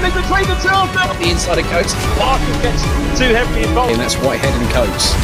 happening between the two of them. The inside of Coates. Parker gets too heavily involved. And that's Whitehead and Coates.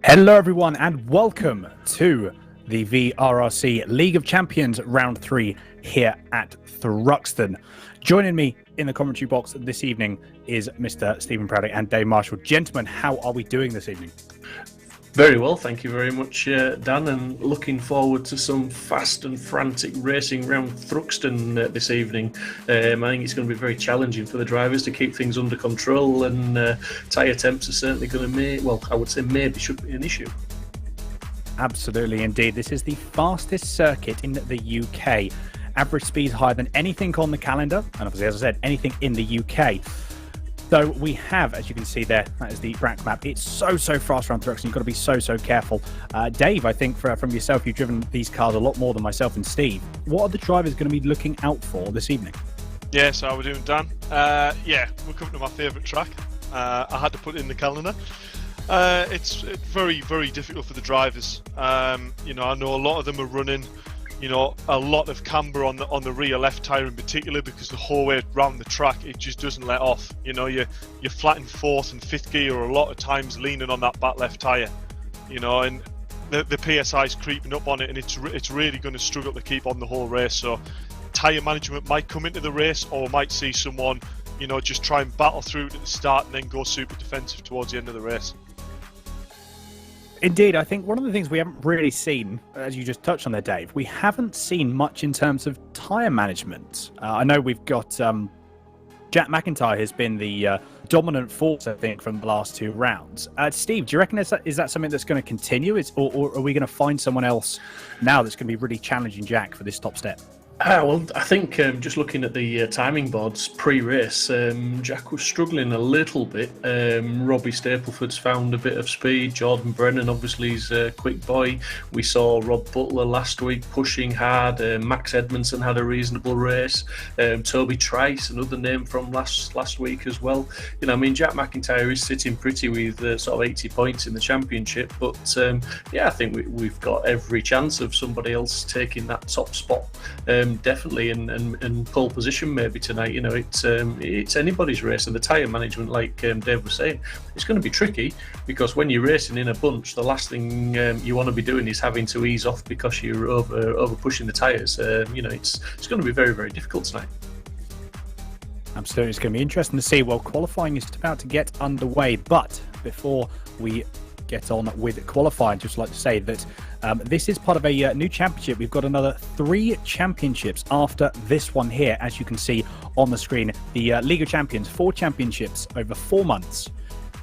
Hello everyone and welcome to the VRRC League of Champions Round 3 here at Thruxton. Joining me in the commentary box this evening is Mr. Stephen Proudick and Dave Marshall. Gentlemen, how are we doing this evening? Very well, thank you very much, Dan, and looking forward to some fast and frantic racing around Thruxton this evening. I think it's going to be very challenging for the drivers to keep things under control, and tyre temps are certainly going to maybe should be an issue. Absolutely, indeed. This is the fastest circuit in the UK. Average speed higher than anything on the calendar, and obviously, as I said, anything in the UK. So we have, as you can see there, that is the track map. It's so fast around Thruxton. You've got to be so careful. Dave, I think from yourself, you've driven these cars a lot more than myself and Steve. What are the drivers going to be looking out for this evening? Yeah, so how are we doing, Dan? We're coming to my favourite track. I had to put it in the calendar. It's very difficult for the drivers. I know a lot of them are running, a lot of camber on the rear left tyre in particular, because the whole way around the track it just doesn't let off. You're flat in fourth and fifth gear, or a lot of times leaning on that back left tyre. And the PSI is creeping up on it, and it's really going to struggle to keep on the whole race. So tyre management might come into the race, or might see someone just try and battle through it at the start and then go super defensive towards the end of the race. Indeed, I think one of the things we haven't really seen, as you just touched on there, Dave, we haven't seen much in terms of tyre management. I know we've got Jack McIntyre has been the dominant force, I think, from the last two rounds. Steve, do you reckon is that something that's going to continue, or are we going to find someone else now that's going to be really challenging Jack for this top step? Well, I think just looking at the timing boards pre-race, Jack was struggling a little bit. Robbie Stapleford's found a bit of speed. Jordan Brennan, obviously, is a quick boy. We saw Rob Butler last week pushing hard. Max Edmondson had a reasonable race. Toby Trice, another name from last week as well. Jack McIntyre is sitting pretty with sort of 80 points in the championship. But I think we've got every chance of somebody else taking that top spot. Definitely in pole position maybe tonight. It's anybody's race, and the tyre management, like Dave was saying, it's going to be tricky, because when you're racing in a bunch, the last thing you want to be doing is having to ease off because you're over pushing the tyres. It's going to be very difficult tonight. Absolutely, it's going to be interesting to see. Well, qualifying is about to get underway, but before we get on with qualifying, just like to say that this is part of a new championship. We've got another 3 championships after this one here, as you can see on the screen. The League of Champions, 4 championships over 4 months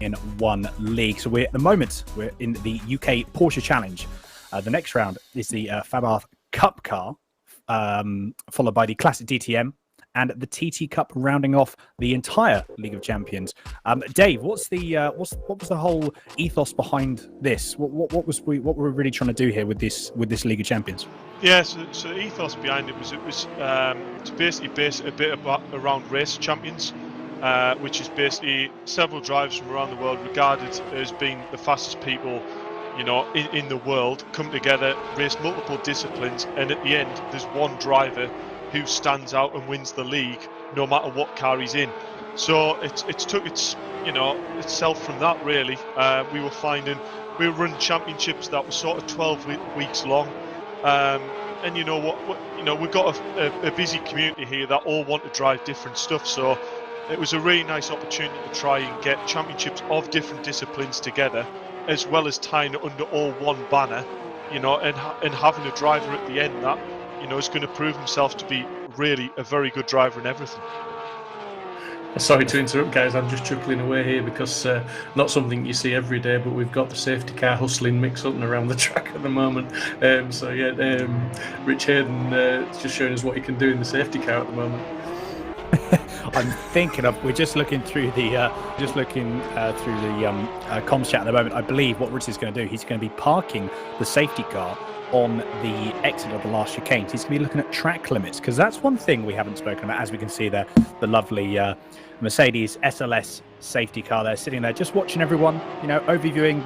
in one league. So we're in the UK Porsche Challenge. The next round is the Fabarth Cup car, followed by the Classic DTM and the TT Cup, rounding off the entire League of Champions. Dave, what was the whole ethos behind this? What were we really trying to do here with this League of Champions? Yeah, so the ethos behind it was to basically base it a bit around race champions, which is basically several drivers from around the world regarded as being the fastest people in the world, come together, race multiple disciplines, and at the end there's one driver who stands out and wins the league, no matter what car he's in. So it took itself from that, really. We were running championships that were sort of 12 weeks long, and we've got a busy community here that all want to drive different stuff. So it was a really nice opportunity to try and get championships of different disciplines together, as well as tying it under all one banner, and having a driver at the end that is going to prove himself to be really a very good driver in everything. Sorry to interrupt, guys. I'm just chuckling away here because not something you see every day, but we've got the safety car hustling mix up and around the track at the moment. Rich Hayden just showing us what he can do in the safety car at the moment. I'm thinking of. We're just looking through the comms chat at the moment. I believe what Rich is going to do. He's going to be parking the safety car on the exit of the last chicane. He's going to be looking at track limits, because that's one thing we haven't spoken about. As we can see there, the lovely Mercedes SLS safety car there, sitting there, just watching everyone, overviewing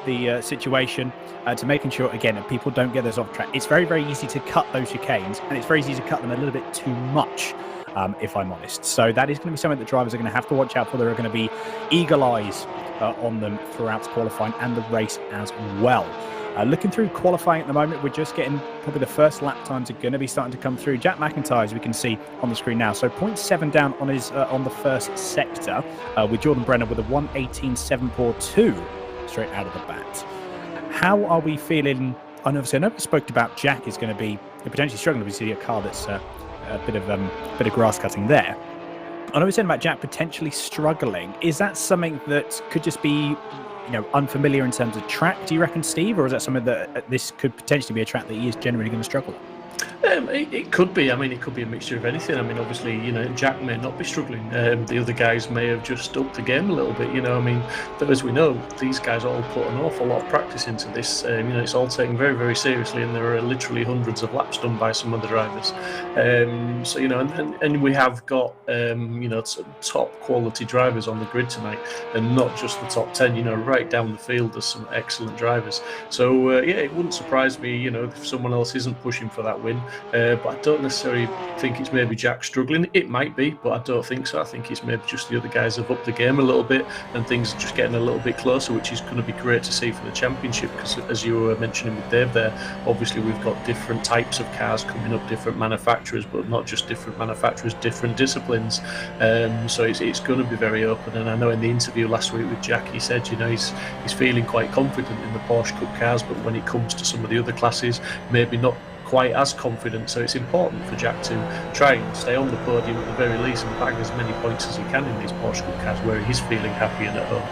the situation, to making sure again that people don't get those off track. It's very, very easy to cut those chicanes, and it's very easy to cut them a little bit too much. If I'm honest. So that is going to be something that drivers are going to have to watch out for. There are going to be eagle eyes on them throughout qualifying and the race as well. Looking through qualifying at the moment, we're just getting probably the first lap times are going to be starting to come through. Jack McIntyre, as we can see on the screen now, so 0.7 down on his on the first sector, with Jordan Brenner with a 1:18.742 straight out of the bat. How are we feeling? And obviously, I know we spoke about Jack is going to be potentially struggling. We see a car that's a bit of grass cutting there. I know we're saying about Jack potentially struggling. Is that something that could just be, unfamiliar in terms of track, do you reckon, Steve? Or is that something that this could potentially be a track that he is generally going to struggle? It could be. I mean, it could be a mixture of anything. I mean, obviously, Jack may not be struggling. The other guys may have just upped the game a little bit. But as we know, these guys all put an awful lot of practice into this. It's all taken very, very seriously, and there are literally hundreds of laps done by some of the drivers. And we have got top quality drivers on the grid tonight, and not just the top 10. Right down the field, there's some excellent drivers. So it wouldn't surprise me, if someone else isn't pushing for that win. But I don't necessarily think it's maybe Jack struggling. It might be, but I don't think so. I think it's maybe just the other guys have upped the game a little bit, and things are just getting a little bit closer, which is going to be great to see for the championship. Because as you were mentioning with Dave there, obviously we've got different types of cars coming up, different manufacturers, but not just different manufacturers, different disciplines. So it's going to be very open. And I know in the interview last week with Jack, he said, he's feeling quite confident in the Porsche Cup cars, but when it comes to some of the other classes, maybe not quite as confident. So it's important for Jack to try and stay on the podium at the very least and bag as many points as he can in these Porsche Cup cars where he's feeling happy and at home.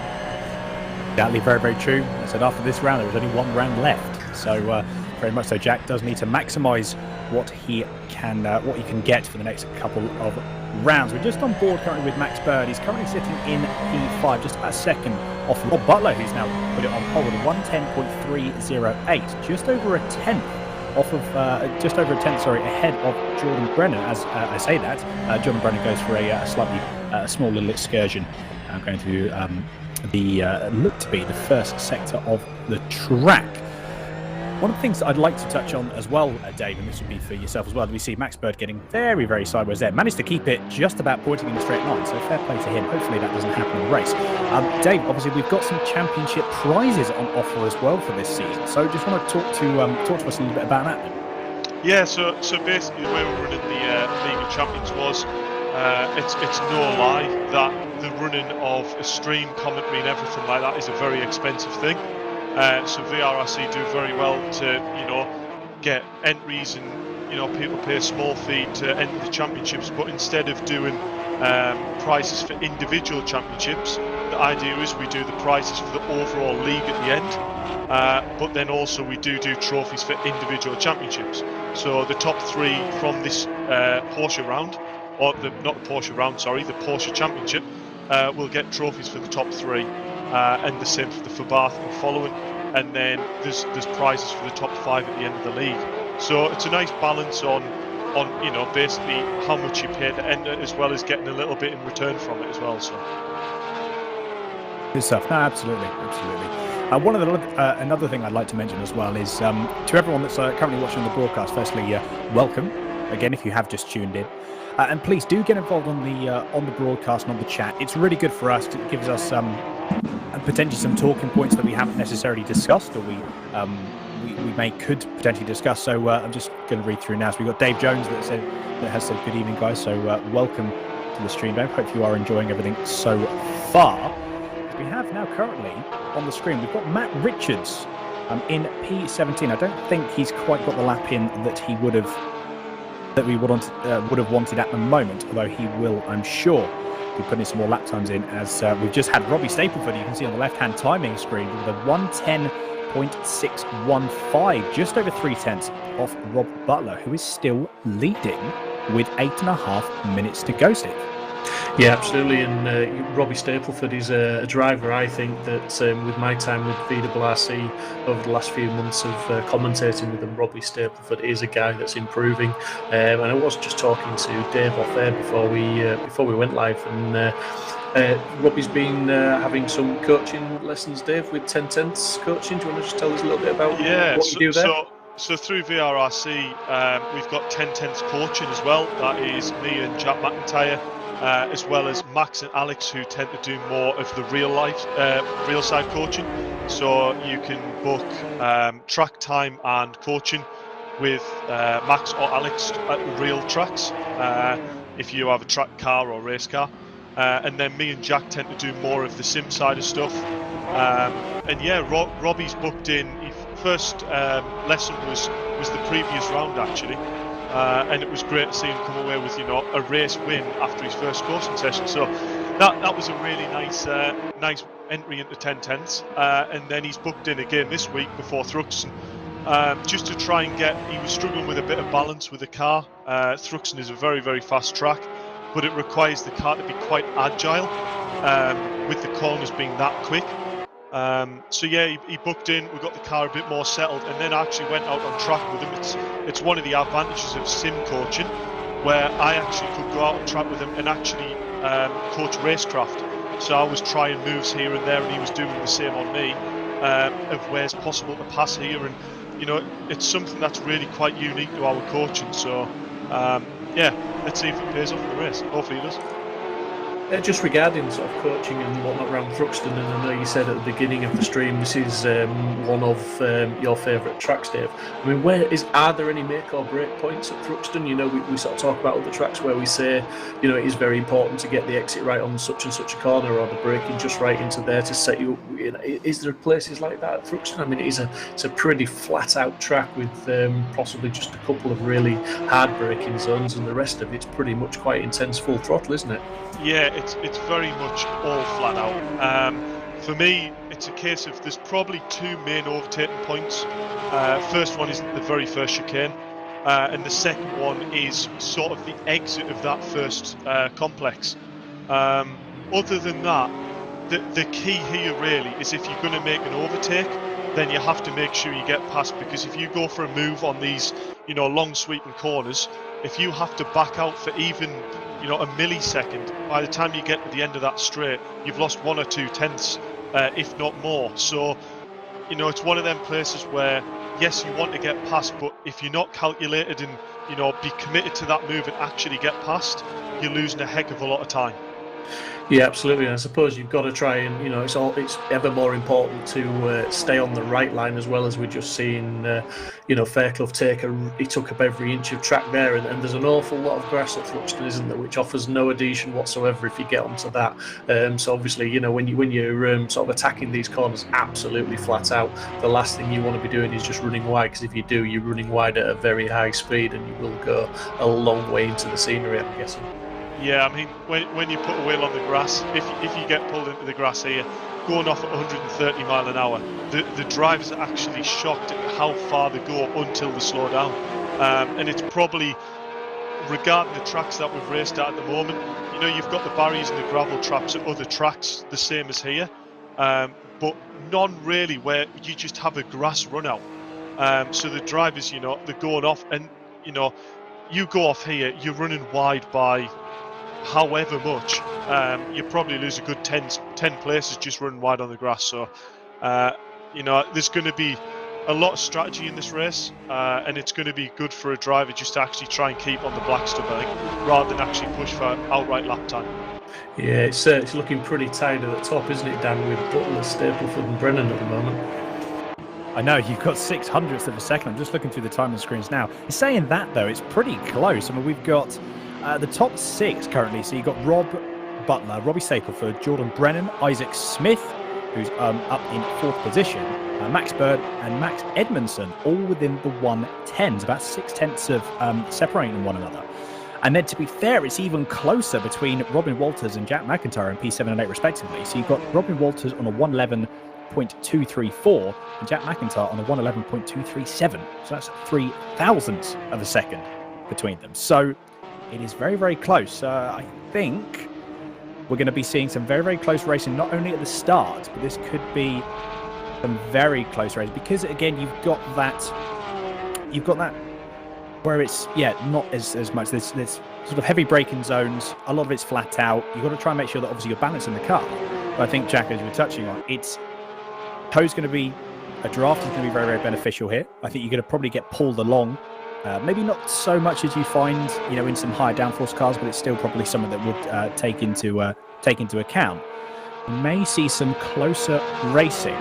Exactly, very, very true. I said after this round, there was only one round left. So very much so, Jack does need to maximise what he can get for the next couple of rounds. We're just on board currently with Max Bird. He's currently sitting in P5, just about a second off Rob Butler, who's now put it on pole with a 1:10.308, just over a tenth ahead of Jordan Brenner. As I say that, Jordan Brenner goes for a slightly small little excursion, going to look to be the first sector of the track. One of the things that I'd like to touch on as well, Dave, and this would be for yourself as well, we see Max Bird getting very, very sideways there. Managed to keep it just about pointing in a straight line, so fair play to him. Hopefully that doesn't happen in the race. Dave, obviously we've got some championship prizes on offer as well for this season, so just want to talk to us a little bit about that then. Yeah, so basically the way we're running the League of Champions was, it's no lie that the running of a stream, commentary and everything like that is a very expensive thing. So VRRC do very well to, get entries and, people pay a small fee to enter the championships. But instead of doing prizes for individual championships, the idea is we do the prizes for the overall league at the end. But then also we do trophies for individual championships. So the top three from this Porsche round, the Porsche Championship, will get trophies for the top three. And the same for the Bath and following, and then there's prizes for the top five at the end of the league. So it's a nice balance on basically how much you pay to enter, as well as getting a little bit in return from it as well. So good stuff. No, absolutely. One of the another thing I'd like to mention as well is to everyone that's currently watching the broadcast. Firstly, welcome again if you have just tuned in. And please do get involved on the broadcast and on the chat. It's really good for us. It gives us potentially some talking points that we haven't necessarily discussed, or we could potentially discuss. So I'm just going to read through now. So we've got Dave Jones that has said good evening, guys. So welcome to the stream, Dave. Hope you are enjoying everything so far. We have now currently on the screen, we've got Matt Richards In P17, I don't think he's quite got the lap in that he would have wanted at the moment, although he will, I'm sure, be putting some more lap times in, as we've just had Robbie Stapleford, you can see on the left-hand timing screen, with a 1:10.615, just over 3/10 off Rob Butler, who is still leading with 8.5 minutes to go, Steve. Yeah, absolutely. And Robbie Stapleford is a driver, I think, that with my time with VRRC over the last few months of commentating with them, Robbie Stapleford is a guy that's improving. And I was just talking to Dave off air before we went live, and Robbie's been having some coaching lessons, Dave, with 10/10 coaching. Do you want to just tell us a little bit about what you do there? So through VRRC, we've got 10/10 coaching as well. That is me and Jack McIntyre, as well as Max and Alex, who tend to do more of the real side coaching. So you can book track time and coaching with Max or Alex at the real tracks, if you have a track car or race car. And then me and Jack tend to do more of the sim side of stuff. And yeah, Robbie's booked in. His first lesson was the previous round, actually. And it was great to see him come away with, a race win after his first coursing session. So that was a really nice entry into 10/10s. And then he's booked in again this week before Thruxton, just to try and he was struggling with a bit of balance with the car. Thruxton is a very, very fast track, but it requires the car to be quite agile, with the corners being that quick. So yeah, he booked in, we got the car a bit more settled, and then I actually went out on track with him. It's one of the advantages of sim coaching, where I actually could go out on track with him and actually coach racecraft. So I was trying moves here and there, and he was doing the same on me, of where's possible to pass here. And it's something that's really quite unique to our coaching. So yeah, let's see if it pays off in the race. Hopefully it does. Just regarding sort of coaching and whatnot around Thruxton, and I know you said at the beginning of the stream this is one of your favourite tracks, Dave. I mean, are there any make or break points at Thruxton? We sort of talk about other tracks where we say, it is very important to get the exit right on such and such a corner, or the braking just right into there to set you up. Is there places like that at Thruxton? I mean, it's a pretty flat out track with possibly just a couple of really hard braking zones, and the rest of it's pretty much quite intense full throttle, isn't it? Yeah, it's very much all flat out. For me, it's a case of there's probably two main overtaking points. First one is the very first chicane, and the second one is sort of the exit of that first complex. Other than that, the key here really is if you're going to make an overtake, then you have to make sure you get past, because if you go for a move on these, long sweeping corners, if you have to back out for even a millisecond, by the time you get to the end of that straight, you've lost 1 or 2 tenths, if not more. So, it's one of them places where, yes, you want to get past, but if you're not calculated and, be committed to that move and actually get past, you're losing a heck of a lot of time. Yeah, absolutely. And I suppose you've got to try and, it's ever more important to stay on the right line, as well as we're just seeing, Fairclough he took up every inch of track there, and there's an awful lot of grass at Thruxton, isn't there, which offers no adhesion whatsoever if you get onto that. So obviously, when you're sort of attacking these corners absolutely flat out, the last thing you want to be doing is just running wide, because if you do, you're running wide at a very high speed, and you will go a long way into the scenery, I'm guessing. Yeah, I mean, when you put a wheel on the grass, if you get pulled into the grass here, going off at 130 mile an hour, the drivers are actually shocked at how far they go until they slow down. And it's probably, regarding the tracks that we've raced at the moment, you've got the barriers and the gravel traps at other tracks, the same as here, but none really where you just have a grass run out. So the drivers, they're going off, and, you go off here, you're running wide by however much, you probably lose a good 10 places just running wide on the grass. So there's going to be a lot of strategy in this race, and it's going to be good for a driver just to actually try and keep on the black stuff, I think, rather than actually push for outright lap time. Yeah, it's looking pretty tight at the top, isn't it, Dan, with Butler, Stapleford and Brennan at the moment. I know, you've got 600ths of a second. I'm just looking through the timing screens now. Saying that, though, it's pretty close. I mean, we've got the top 6 currently. So you've got Rob Butler, Robbie Stapleford, Jordan Brennan, Isaac Smith, who's up in 4th position, Max Bird and Max Edmondson, all within the 110s, about 6/10 of separating one another. And then, to be fair, it's even closer between Robin Walters and Jack McIntyre in P7 and 8 respectively. So you've got Robin Walters on a 111.234 and Jack McIntyre on a 111.237. So that's 0.003 of a second between them. So it is very, very close. I think we're going to be seeing some very, very close racing, not only at the start, but this could be some very close races, because again, you've got that where it's not as much. There's sort of heavy braking zones. A lot of it's flat out. You've got to try and make sure that obviously you're balancing the car. But I think, Jack, as you were touching on, a draft is going to be very, very beneficial here. I think you're going to probably get pulled along. Maybe not so much as you find, in some higher downforce cars, but it's still probably something that would take into account. You may see some closer racing.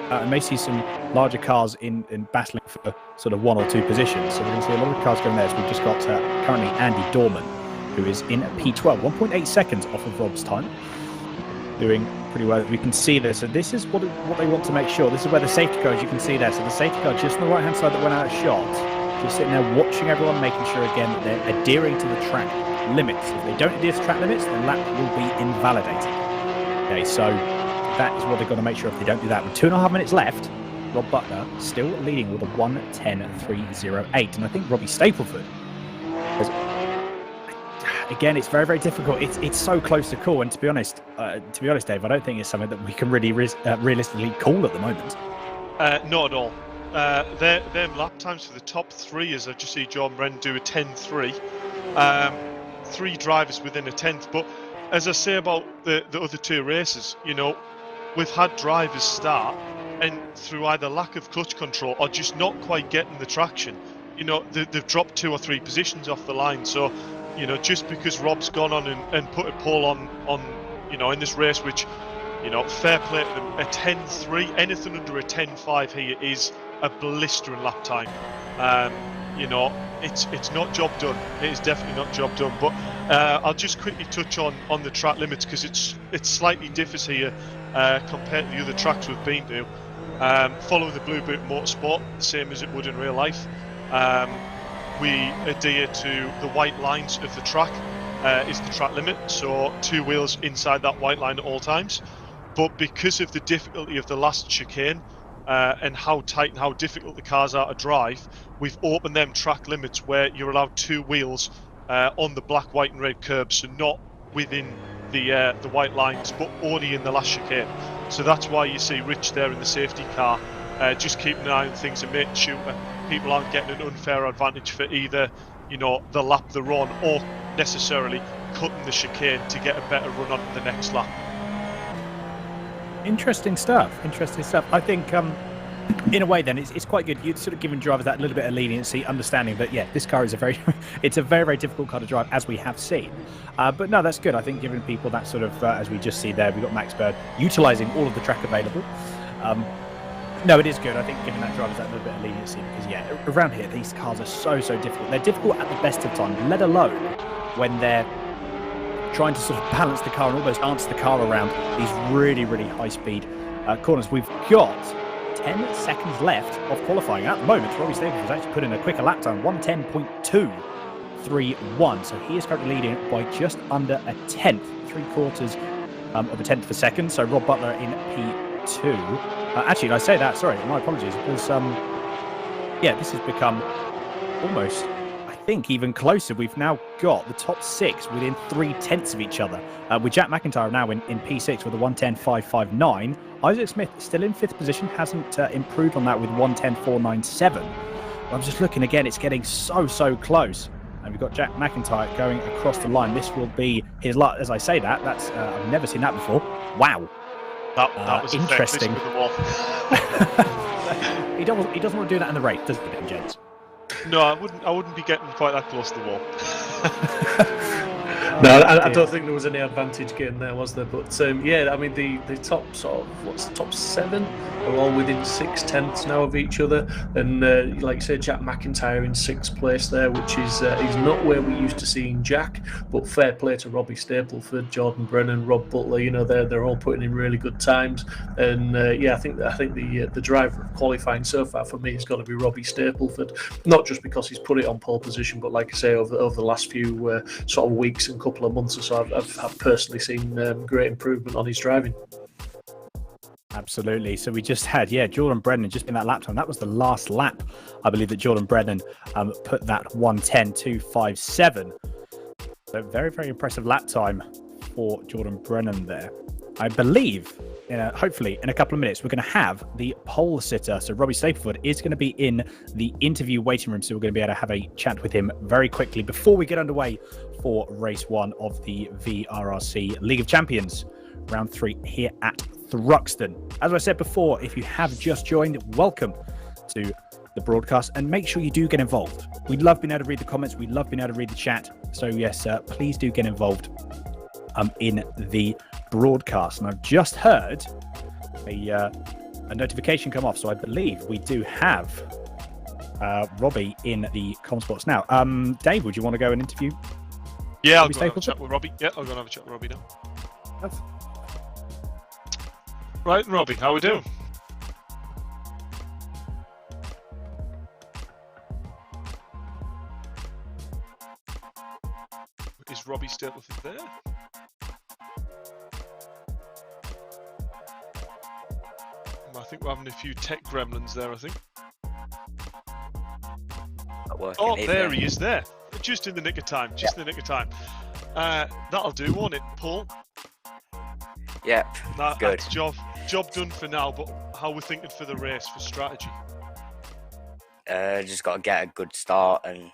I may see some larger cars in battling for sort of 1 or 2 positions. So we're going to see a lot of cars going there. So we've just got currently Andy Dorman, who is in P12, 1.8 seconds off of Rob's time, doing pretty well. We can see this. So this is what they want to make sure. This is where the safety car is. You can see there. So the safety car just on the right-hand side that went out of shot. Just sitting there watching everyone, making sure again that they're adhering to the track limits. If they don't adhere to track limits, the lap will be invalidated. Okay, so that is what they've got to make sure. If they don't do that, with 2.5 minutes left, Rob Butler still leading with a 1:10.308, and I think Robbie Stapleford has, again, it's very, very difficult. It's so close to call, and to be honest, Dave, I don't think it's something that we can really realistically call at the moment. Not at all. Their lap times for the top 3, as I just see John Brennan do a 10.3. 3 drivers within a 10th, but as I say about the other 2 races, we've had drivers start and through either lack of clutch control or just not quite getting the traction, they've dropped 2 or 3 positions off the line. So, just because Rob's gone on and put a pole on in this race, which, fair play to them, a 10.3, anything under a 10.5 here is a blistering lap time. It's not job done. It is definitely not job done. But I'll just quickly touch on the track limits, because it slightly differs here compared to the other tracks we've been to. Following the Blue Boot Motorsport, same as it would in real life. We adhere to the white lines of the track is the track limit, so 2 wheels inside that white line at all times. But because of the difficulty of the last chicane, and how tight and how difficult the cars are to drive, we've opened them track limits where you're allowed 2 wheels on the black, white and red curbs, so not within the white lines, but only in the last chicane. So that's why you see Rich there in the safety car, just keeping an eye on things and making sure people aren't getting an unfair advantage for either, the lap they're on, or necessarily cutting the chicane to get a better run on the next lap. Interesting stuff. I think, in a way, then it's quite good. You're sort of giving drivers that little bit of leniency, understanding that this car is it's a very, very difficult car to drive, as we have seen. But no, that's good. I think giving people that sort of, as we just see there, we've got Max Bird utilising all of the track available. No, it is good. I think giving that drivers that little bit of leniency, because around here these cars are so difficult. They're difficult at the best of times, let alone when they're trying to sort of balance the car and almost dance the car around these really, really high-speed corners. We've got 10 seconds left of qualifying. At the moment, Robbie Staples has actually put in a quicker lap time, 1:10.231. So he is currently leading by just under a 10th, 3/4 of a 10th of a second. So Rob Butler in P2. Actually, I say that, sorry, my apologies, because this has become almost, I think, even closer. We've now got the top 6 within 3/10 of each other, with Jack McIntyre now in P6 with a 1:10.559. Isaac Smith still in 5th position, hasn't improved on that with 1:10.497. I'm just looking again, it's getting so close. And we've got Jack McIntyre going across the line. This will be his last, as I say that's I've never seen that before. Wow. That was interesting. With the wall. He doesn't want to do that in the race, does he, Gents? No, I wouldn't be getting quite that close to the wall. No, I don't think there was any advantage gained there, was there? But yeah, I mean, the top sort of, what's the top 7 are all within 6/10 now of each other. And like you said, Jack McIntyre in 6th place there, which is he's not where we used to seeing Jack, but fair play to Robbie Stapleford, Jordan Brennan, Rob Butler. You know, they're all putting in really good times. And yeah, I think the driver of qualifying so far for me has got to be Robbie Stapleford, not just because he's put it on pole position, but like I say, over the last few sort of weeks and couple of months or so, I've personally seen great improvement on his driving. Absolutely. So we just had, Jordan Brennan just in that lap time. That was the last lap, I believe, that Jordan Brennan put that 1:10.257. So very, very impressive lap time for Jordan Brennan there. I believe, hopefully, in a couple of minutes, we're going to have the pole sitter. So Robbie Stapleford is going to be in the interview waiting room. So we're going to be able to have a chat with him very quickly before we get underway for race 1 of the VRRC League of Champions, round 3 here at Thruxton. As I said before, if you have just joined, welcome to the broadcast, and make sure you do get involved. We love being able to read the comments. We love being able to read the chat. So yes, please do get involved in the broadcast. And I've just heard a notification come off, so I believe we do have Robbie in the Comsports now. Dave, would you want to go and interview? Yeah, I'll go and have a chat with Robbie. Yeah, I'll go and have a chat with Robbie now. That's... Right, Robbie, how we doing? Is Robbie Stapleford there? I think we're having a few tech gremlins there, I think. Oh, there he is there. Just in the nick of time. Just in the nick of time. That'll do, won't it, Paul? Yep. Good. That's job done for now, but how we're thinking for the race, for strategy? Just got to get a good start and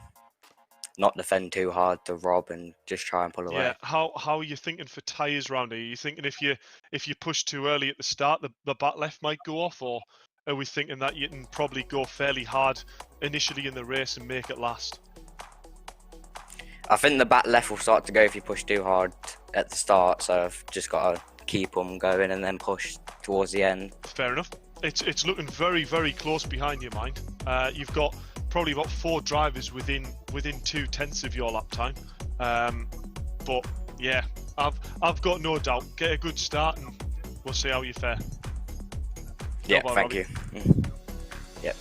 not defend too hard to Rob and just try and pull away. Yeah. How are you thinking for tyres round here? Are you thinking if you push too early at the start, the back left might go off, or are we thinking that you can probably go fairly hard initially in the race and make it last? I think the back left will start to go if you push too hard at the start, so I've just got to keep them going and then push towards the end. Fair enough. It's looking very, very close behind you, mind. You've got probably about 4 drivers within 2/10 of your lap time. But yeah, I've got no doubt. Get a good start and we'll see how you fare. Yeah, thank you. Yep.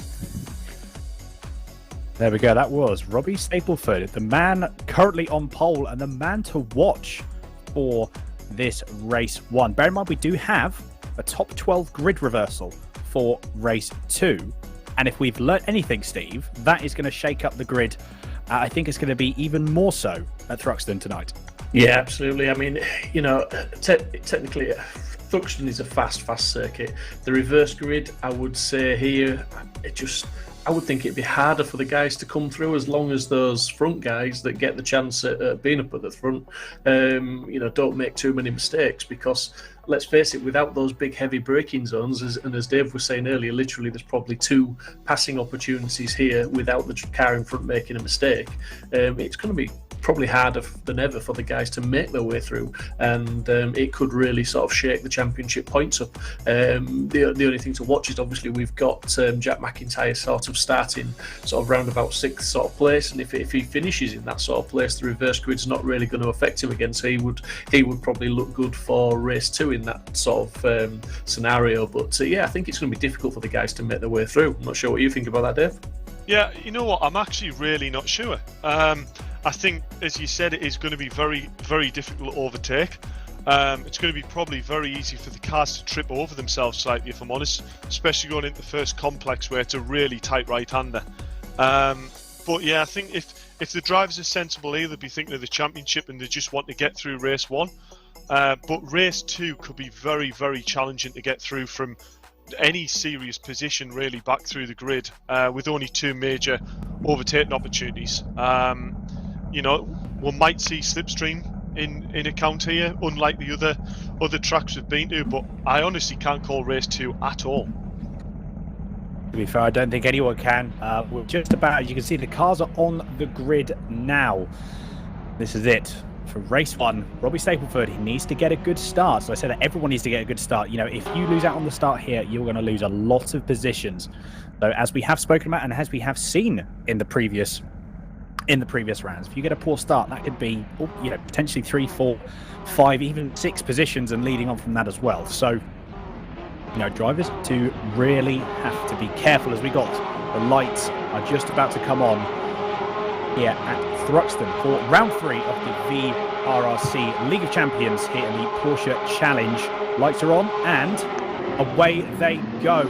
There we go. That was Robbie Stapleford, the man currently on pole and the man to watch for this race 1. Bear in mind, we do have a top 12 grid reversal for race 2. And if we've learnt anything, Steve, that is going to shake up the grid. I think it's going to be even more so at Thruxton tonight. Yeah, absolutely. I mean, you know, technically, Thruxton is a fast circuit. The reverse grid, I would say here, I would think it'd be harder for the guys to come through as long as those front guys that get the chance at being up at the front, you know, don't make too many mistakes, because let's face it, without those big heavy braking zones, as Dave was saying earlier, literally there's probably 2 passing opportunities here without the car in front making a mistake. It's going to be probably harder than ever for the guys to make their way through, and it could really sort of shake the championship points up. The only thing to watch is obviously we've got Jack McIntyre sort of starting sort of round about 6th sort of place, and if he finishes in that sort of place, the reverse grid's not really going to affect him again, so he would probably look good for race 2 in that sort of scenario. But yeah, I think it's going to be difficult for the guys to make their way through. I'm not sure what you think about that, Dave. Yeah, you know what? I'm actually really not sure. I think, as you said, it is going to be very, very difficult to overtake. It's going to be probably very easy for the cars to trip over themselves slightly, if I'm honest, especially going into the first complex where it's a really tight right-hander. But yeah, I think if the drivers are sensible here, they'll be thinking of the championship and they just want to get through race 1. But race 2 could be very, very challenging to get through from any serious position really back through the grid, with only 2 major overtaking opportunities. You know, we might see slipstream in account here, unlike the other tracks we've been to, but I honestly can't call race 2 at all. To be fair, I don't think anyone can. We're just about, as you can see, the cars are on the grid now. This is it. for race 1, Robbie Stapleford, he needs to get a good start. So I said that everyone needs to get a good start. If you lose out on the start here, you're going to lose a lot of positions. So as we have spoken about and as we have seen in the previous rounds, if you get a poor start, that could be potentially 3, 4, 5, even 6 positions and leading on from that as well. So drivers to really have to be careful as the lights are just about to come on here at Thruxton for round 3 of the VRRC League of Champions here in the Porsche Challenge. Lights are on and away they go.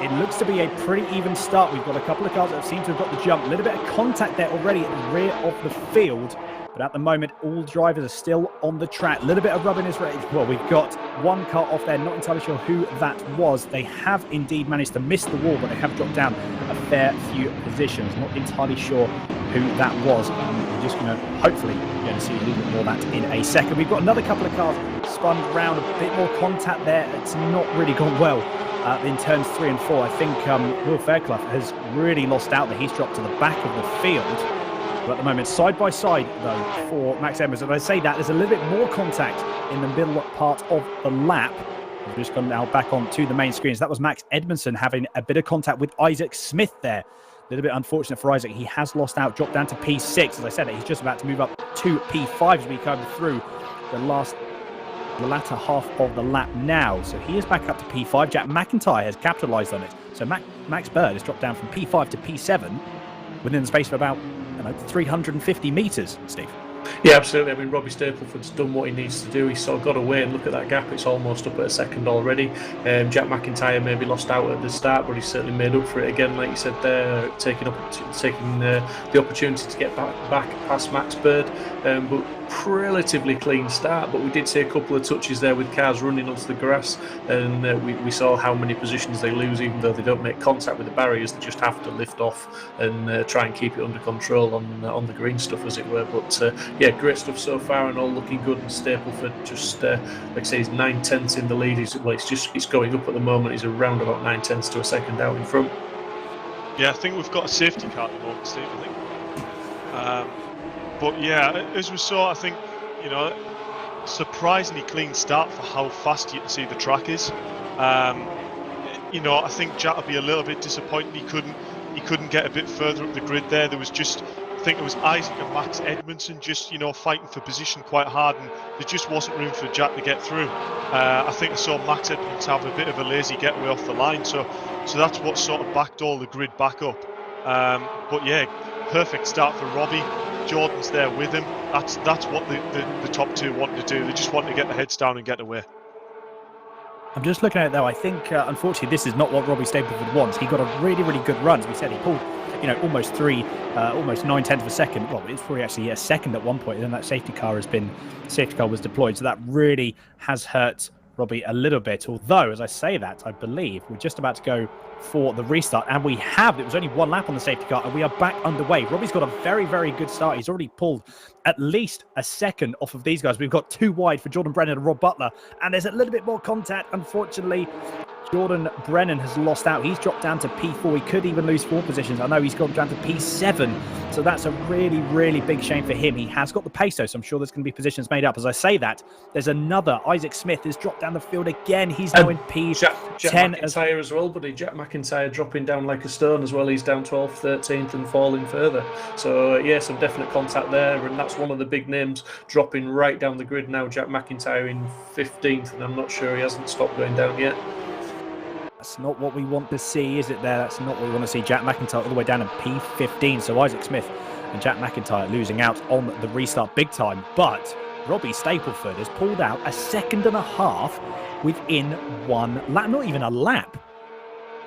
It looks to be a pretty even start. We've got a couple of cars that seem to have got the jump. A little bit of contact there already at the rear of the field. But at the moment, all drivers are still on the track. A little bit of rubbing is ready. Well, we've got one car off there. Not entirely sure who that was. They have indeed managed to miss the wall, but they have dropped down a fair few positions. Not entirely sure who that was. We're just going to hopefully see a little bit more of that in a second. We've got another couple of cars spun around. A bit more contact there. It's not really gone well. In turns 3 and 4, I think Will Fairclough has really lost out there. He's dropped to the back of the field. But at the moment, side by side, though, for Max Edmonds. And I say that, there's a little bit more contact in the middle part of the lap. We've just gone now back onto the main screens. That was Max Edmondson having a bit of contact with Isaac Smith there. A little bit unfortunate for Isaac. He has lost out, dropped down to P6. As I said, he's just about to move up to P5 as we come through the latter half of the lap now. So he is back up to P5. Jack McIntyre has capitalised on it. So Max Bird has dropped down from P5 to P7 within the space of about 350 metres, Steve. Yeah, absolutely. I mean, Robbie Stapleford's done what he needs to do. He's sort of got away and look at that gap. It's almost up at a second already. Jack McIntyre maybe lost out at the start, but he's certainly made up for it again, like you said there, taking the opportunity to get back past Max Bird. But relatively clean start, but we did see a couple of touches there with cars running onto the grass, and we saw how many positions they lose, even though they don't make contact with the barriers. They just have to lift off and try and keep it under control on the green stuff, as it were. But yeah, great stuff so far, and all looking good. And Stapleford just like I say, he's 9/10 in the lead. It's going up at the moment. He's around about 9/10 to a second out in front. Yeah, I think we've got a safety car at the moment, Steve. I think. But yeah, as we saw, I think, surprisingly clean start for how fast you can see the track is. I think Jack would be a little bit disappointed he couldn't get a bit further up the grid there. There was just, I think it was Isaac and Max Edmondson just, fighting for position quite hard, and there just wasn't room for Jack to get through. I think I saw Max Edmondson have a bit of a lazy getaway off the line, so that's what sort of backed all the grid back up. But yeah, perfect start for Robbie. Jordan's there with him. That's what the top two want to do. They just want to get the heads down and get away. I'm just looking at it though. I think unfortunately this is not what Robbie Stapleford wants. He got a really, really good run. As we said, he pulled almost 9/10 of a second. Well, it's probably actually a second at one point. And then that safety car was deployed. So that really has hurt Robbie a little bit. Although, as I say that, I believe we're just about to go for the restart, and it was only one lap on the safety car, and we are back underway. Robbie's got a very, very good start. He's already pulled at least a second off of these guys. We've got 2 wide for Jordan Brennan and Rob Butler, and there's a little bit more contact. Unfortunately, Jordan Brennan has lost out. He's dropped down to P4. He could even lose 4 positions. I know he's gone down to P7. So that's a really, really big shame for him. He has got the pace, though, so I'm sure there's going to be positions made up. As I say that, there's another. Isaac Smith has dropped down the field again. He's now in P10. Jack McIntyre as well, buddy. Jack McIntyre dropping down like a stone as well. He's down 12th, 13th and falling further. So, yeah, some definite contact there. And that's one of the big names dropping right down the grid now. Jack McIntyre in 15th, and I'm not sure he hasn't stopped going down yet. That's not what we want to see, is it there? That's not what we want to see. Jack McIntyre all the way down in P15. So Isaac Smith and Jack McIntyre losing out on the restart big time. But Robbie Stapleford has pulled out a second and a half within one lap. Not even a lap.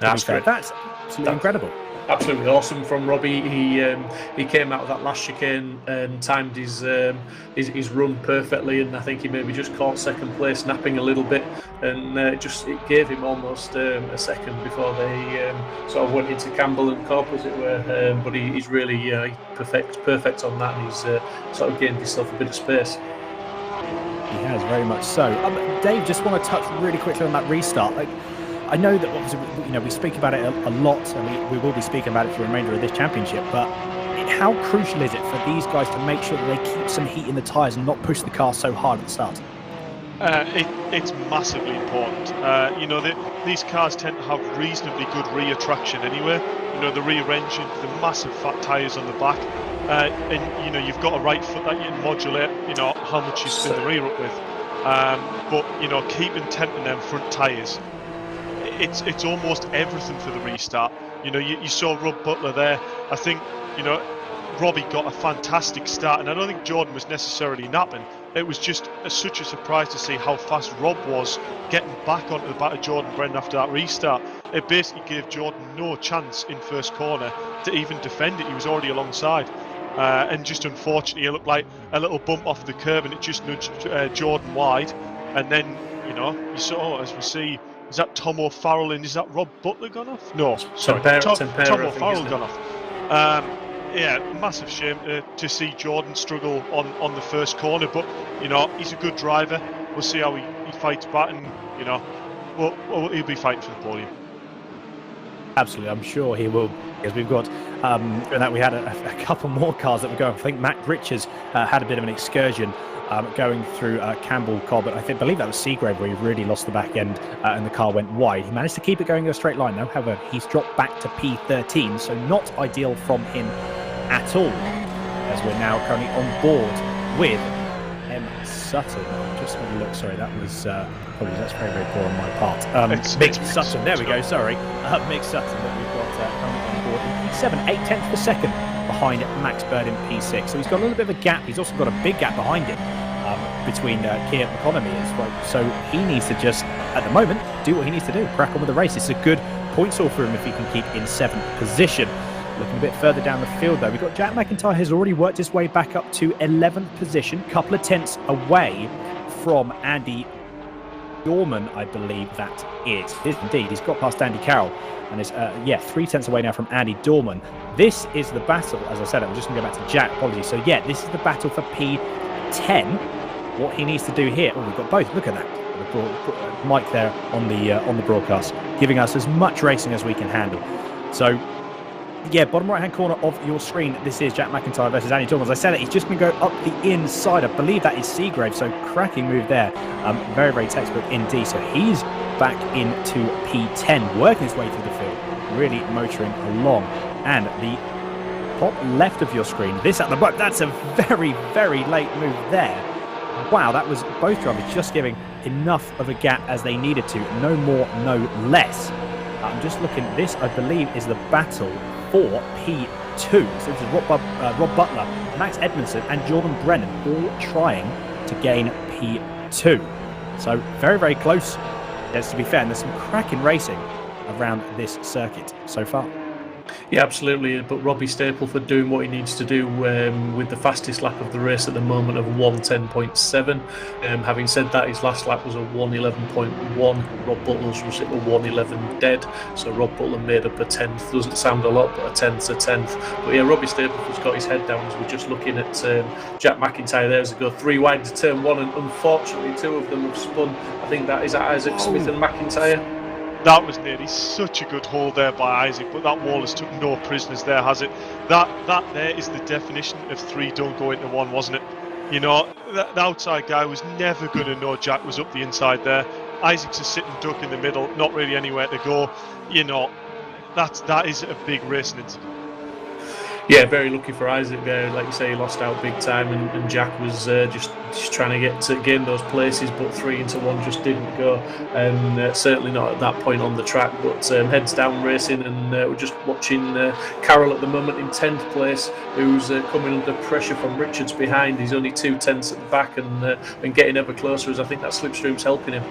That's great. That's absolutely incredible. Absolutely awesome from Robbie. He came out of that last chicane and timed his run perfectly, and I think he maybe just caught second place, napping a little bit, and it gave him almost a second before they sort of went into Campbell and Cobb, as it were. But he's really perfect on that, and he's sort of gained himself a bit of space. He has, very much so. Dave, just want to touch really quickly on that restart. I know that obviously, we speak about it a lot, and we will be speaking about it for the remainder of this championship, but how crucial is it for these guys to make sure that they keep some heat in the tyres and not push the car so hard at the start? It's massively important. You know, these cars tend to have reasonably good rear traction anyway. You know, the rear engine, the massive fat tyres on the back, and you know, you've got a right foot that you can modulate, you know, how much you spin the rear up with. But you know, keeping temping them front tyres, it's almost everything for the restart. You know, you saw Rob Butler there. I think, you know, Robbie got a fantastic start, and I don't think Jordan was necessarily napping. It was just such a surprise to see how fast Rob was getting back onto the back of Jordan Brennan after that restart. It basically gave Jordan no chance in first corner to even defend it. He was already alongside. And just unfortunately, it looked like a little bump off the curb, and it just nudged Jordan wide. And then, you know, you saw, as we see, is that Tom O'Farrell and is that Rob Butler gone off? No, sorry, Tom O'Farrell gone off. Yeah, massive shame to see Jordan struggle on the first corner, but you know, he's a good driver. We'll see how he fights back, and you know, he'll be fighting for the podium. Absolutely, I'm sure he will, because we've got we had a couple more cars that were going. I think Matt Richards had a bit of an excursion going through Campbell Cobb, but I believe that was Seagrave where he really lost the back end and the car went wide. He managed to keep it going in a straight line though. However, he's dropped back to P13, so not ideal from him at all, as we're now currently on board with M. Sutton. Just have a look, sorry, that was apologies, that's very, very poor on my part. Mick Sutton, there we go, sorry. Mick Sutton that we've got currently on board in P7, 8/10 of a second behind Max Bird in P6. So he's got a little bit of a gap. He's also got a big gap behind him between Keir and McConomy as well. So he needs to just, at the moment, do what he needs to do, crack on with the race. It's a good point haul for him if he can keep in 7th position. Looking a bit further down the field though, we've got Jack McIntyre has already worked his way back up to 11th position, couple of tenths away from Andy Dorman, I believe that is. It is indeed. He's got past Andy Carroll and is 3 tenths away now from Andy Dorman. This is the battle, as I said, I'm just going to go back to Jack, apologies. So yeah, this is the battle for P10. What he needs to do here, we've got both, look at that. Mike there on the broadcast, giving us as much racing as we can handle. So yeah, bottom right hand corner of your screen, this is Jack McIntyre versus Andy Dorman. As I said, he's just going to go up the inside. I believe that is Seagrave, so cracking move there. Very, very textbook indeed. So he's back into P10, working his way through the field, really motoring along. And the top left of your screen, this at the back, that's a very, very late move there. Wow, that was both drivers just giving enough of a gap as they needed to. No more, no less. I'm just looking, this I believe is the battle for P2. So this is Rob Butler, Max Edmondson and Jordan Brennan all trying to gain P2. So very, very close. To be fair, and there's some cracking racing around this circuit so far. Yeah, absolutely. But Robbie Stapleford doing what he needs to do with the fastest lap of the race at the moment of 1:10.7. Having said that, his last lap was a 1:11.1. Rob Butler's was a 1:11 dead. So Rob Butler made up a 10th. Doesn't sound a lot, but a 10th's a 10th. But yeah, Robbie Stapleford's got his head down as we're just looking at Jack McIntyre there as they go 3 wide to turn 1, and unfortunately 2 of them have spun. I think that is Isaac Smith and McIntyre. That was nearly such a good hold there by Isaac, but that wall has took no prisoners there, has it? That there is the definition of 3 don't go into 1, wasn't it? You know, the outside guy was never going to know Jack was up the inside there. Isaac's a sitting duck in the middle, not really anywhere to go. You know, that is a big racing incident. Yeah, very lucky for Isaac there. Like you say, he lost out big time, and Jack was just trying to gain those places, but 3 into 1 just didn't go. Certainly not at that point on the track. But heads down racing, and we're just watching Carroll at the moment in 10th place, who's coming under pressure from Richards behind. He's only 2 tenths at the back, and getting ever closer, as I think that slipstream's helping him.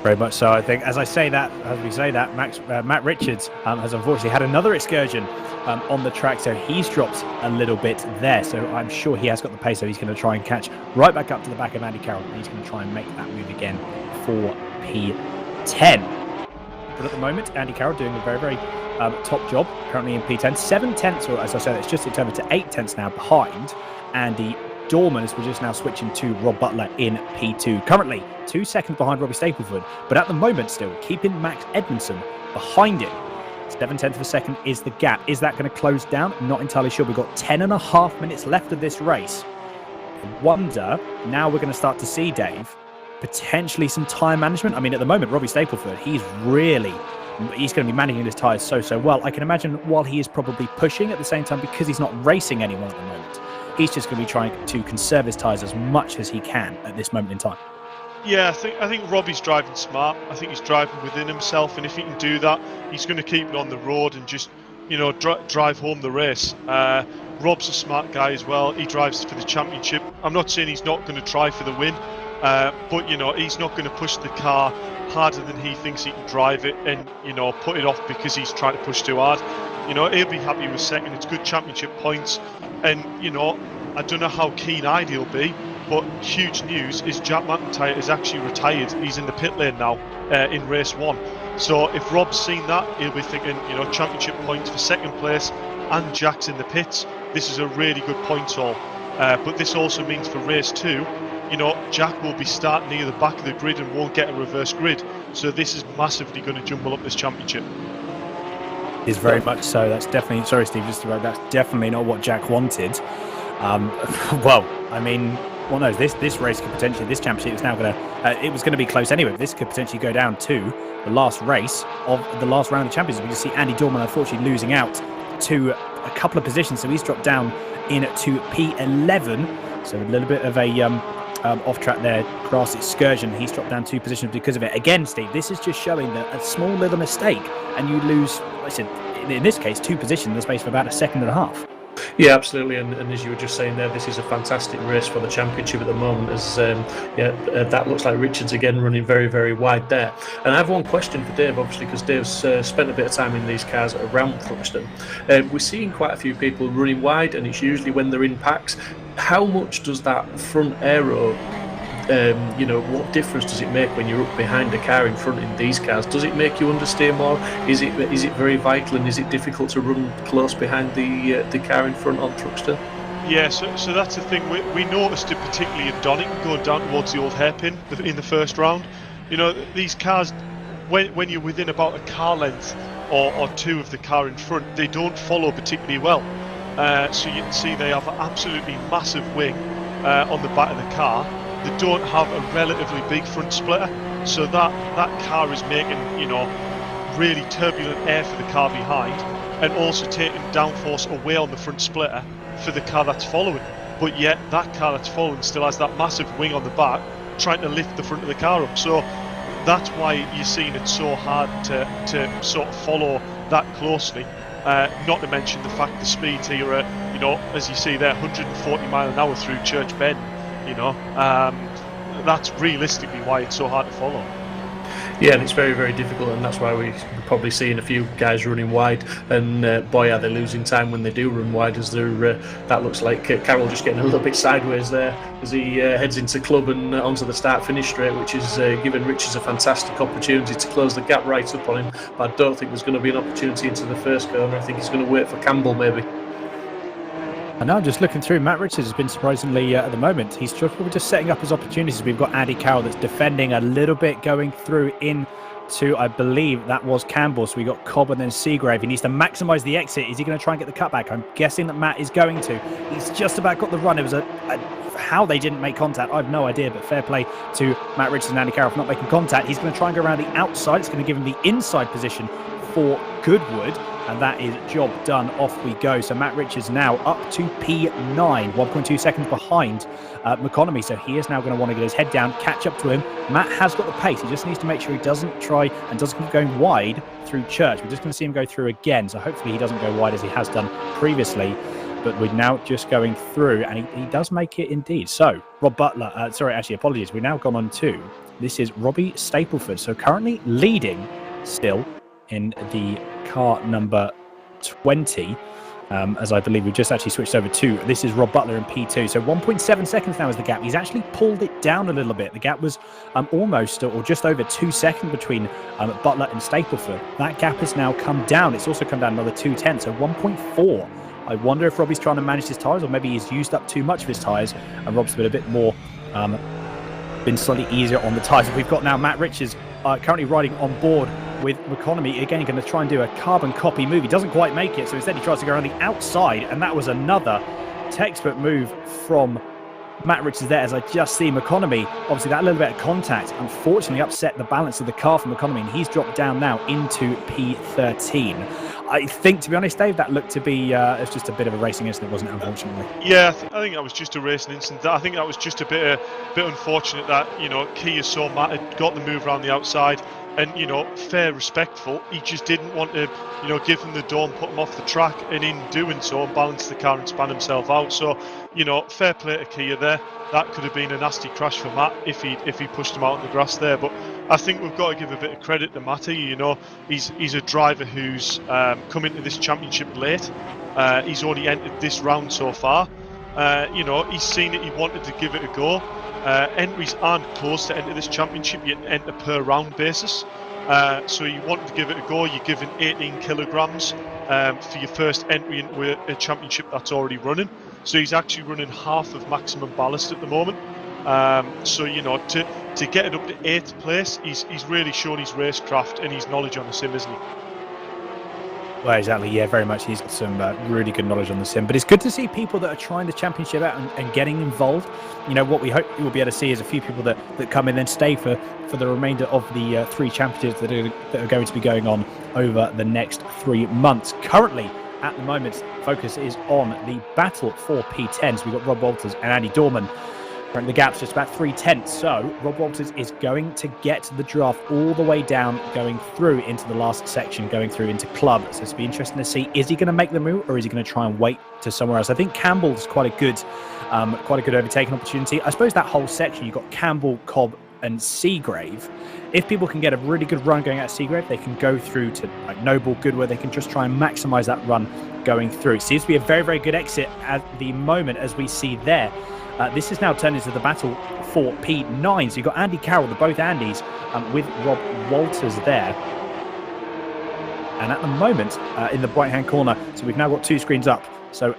Very much so. I think, as we say that, Matt Richards has unfortunately had another excursion on the track, so he's dropped a little bit there. So I'm sure he has got the pace, so he's going to try and catch right back up to the back of Andy Carroll, and he's going to try and make that move again for P10. But at the moment, Andy Carroll doing a very, very top job, currently in P10. 7 tenths, or as I said, it's just determined to 8 tenths now behind Andy Dorman, as we're just now switching to Rob Butler in P2. Currently 2 seconds behind Robbie Stapleford, but at the moment still keeping Max Edmondson behind him. 7/10 of a second is the gap. Is that going to close down? Not entirely sure. We've got 10.5 minutes left of this race. I wonder, now we're going to start to see, Dave, potentially some tyre management. I mean, at the moment, Robbie Stapleford, he's going to be managing his tyres so well. I can imagine while he is probably pushing at the same time, because he's not racing anyone at the moment, he's just going to be trying to conserve his tyres as much as he can at this moment in time. Yeah, I think Robbie's driving smart. I think he's driving within himself, and if he can do that, he's going to keep it on the road and just, drive home the race. Rob's a smart guy as well. He drives for the championship. I'm not saying he's not going to try for the win, but he's not going to push the car harder than he thinks he can drive it, and put it off because he's trying to push too hard. He'll be happy with second. It's good championship points, and I don't know how keen-eyed he'll be. But huge news is Jack McIntyre is actually retired. He's in the pit lane now in race 1. So if Rob's seen that, he'll be thinking, championship points for second place, and Jack's in the pits. This is a really good point haul. But this also means for race 2, Jack will be starting near the back of the grid and won't get a reverse grid. So this is massively going to jumble up this championship. Is very much so. That's definitely, sorry Steve, that's definitely not what Jack wanted. Well, I mean, well, no, this race could potentially, this championship is now going to, it was going to be close anyway. This could potentially go down to the last race of the last round of champions. We just see Andy Dorman unfortunately losing out to a couple of positions, so he's dropped down into P11. So a little bit of a off track there, grass excursion. He's dropped down 2 positions because of it. Again, Steve, this is just showing that a small little mistake, and you lose, like I said, in this case, 2 positions in the space of about a second and a half. Yeah, absolutely, and as you were just saying there, this is a fantastic race for the championship at the moment, as that looks like Richards again running very, very wide there. And I have one question for Dave, obviously, because Dave's spent a bit of time in these cars around Thruxton. We're seeing quite a few people running wide, and it's usually when they're in packs. How much does that front aero, what difference does it make when you're up behind a car in front in these cars? Does it make you understeer more? Is it very vital, and is it difficult to run close behind the car in front on Thruxton? Yeah, so that's the thing. We noticed it particularly in Donington going down towards the old hairpin in the first round. These cars, when you're within about a car length or 2 of the car in front, they don't follow particularly well. So you can see they have an absolutely massive wing on the back of the car. They don't have a relatively big front splitter, so that car is making really turbulent air for the car behind, and also taking downforce away on the front splitter for the car that's following. But yet that car that's following still has that massive wing on the back trying to lift the front of the car up. So that's why you're seeing it so hard to sort of follow that closely. Not to mention the fact the speeds here are, as you see there, 140 mile an hour through Church Bend. That's realistically why it's so hard to follow. Yeah, and it's very, very difficult, and that's why we're probably seeing a few guys running wide, and boy, are they losing time when they do run wide, as they're, that looks like Carroll just getting a little bit sideways there as he heads into club and onto the start-finish straight, which is giving Richards a fantastic opportunity to close the gap right up on him, but I don't think there's going to be an opportunity into the first corner. I think he's going to wait for Campbell maybe. And now just looking through, Matt Richards has been surprisingly, at the moment, he's probably just setting up his opportunities. We've got Andy Carroll that's defending a little bit, going through into, I believe that was Campbell. So we got Cobb and then Seagrave. He needs to maximise the exit. Is he going to try and get the cutback? I'm guessing that Matt is going to. He's just about got the run. It was how they didn't make contact, I have no idea, but fair play to Matt Richards and Andy Carroll for not making contact. He's going to try and go around the outside. It's going to give him the inside position for Goodwood. And that is job done. Off we go. So Matt Richards now up to P9, 1.2 seconds behind McConomy. So he is now going to want to get his head down, catch up to him. Matt has got the pace. He just needs to make sure he doesn't try and doesn't keep going wide through Church. We're just going to see him go through again. So hopefully he doesn't go wide as he has done previously. But we're now just going through, and he does make it indeed. So Rob Butler, apologies. We've now gone on to, this is Robbie Stapleford. So currently leading still in the car number 20, as I believe we've just actually switched over to, this is Rob Butler in P2. So 1.7 seconds now is the gap. He's actually pulled it down a little bit. The gap was almost or just over 2 seconds between Butler and Stapleford. That gap has now come down. It's also come down another 2/10, so 1.4. I wonder if Robbie's trying to manage his tyres, or maybe he's used up too much of his tyres and Rob's been a bit more, been slightly easier on the tyres. We've got now Matt Richards currently riding on board with McConomy, again, going to try and do a carbon copy move. He doesn't quite make it, so instead he tries to go around the outside, and that was another textbook move from Matt Richards there, as I just see McConomy. Obviously, that little bit of contact unfortunately upset the balance of the car from McConomy, and he's dropped down now into P13. I think, to be honest, Dave, that looked to be it's just a bit of a racing incident, wasn't it, unfortunately? Yeah, I think that was just a racing incident. I think that was just a bit unfortunate that, Kia saw Matt had got the move around the outside, and, fair, respectful, he just didn't want to, give him the door and put him off the track, and in doing so, balance the car and span himself out. So, fair play to Kia there. That could have been a nasty crash for Matt if he pushed him out on the grass there. But I think we've got to give a bit of credit to Matty. He's a driver who's come into this championship late. He's only entered this round so far. He's seen it. He wanted to give it a go. Entries aren't close to enter this championship. You enter per round basis. So you wanted to give it a go. You're given 18 kilograms for your first entry into a championship that's already running. So he's actually running half of maximum ballast at the moment. So to get it up to 8th place, he's really shown his racecraft and his knowledge on the sim, isn't he? Well, exactly. Yeah, very much. He's got some really good knowledge on the sim. But it's good to see people that are trying the championship out and getting involved. What we hope we'll be able to see is a few people that come in and stay for the remainder of the 3 championships that are going to be going on over the next 3 months. Currently, at the moment, focus is on the battle for P10. So we've got Rob Walters and Andy Dorman. The gap's just about 3/10, so Rob Walters is going to get the draft all the way down, going through into the last section, going through into club. So it's be interesting to see, is he going to make the move, or is he going to try and wait to somewhere else? I think Campbell's quite a good overtaking opportunity. I suppose that whole section, you've got Campbell, Cobb, and Seagrave. If people can get a really good run going out Seagrave, they can go through to Noble, Goodwood. They can just try and maximise that run going through. It seems to be a very, very good exit at the moment, as we see there. This is now turned into the battle for P9. So you've got Andy Carroll, both Andys, with Rob Walters there. And at the moment, in the right-hand corner, so we've now got 2 screens up.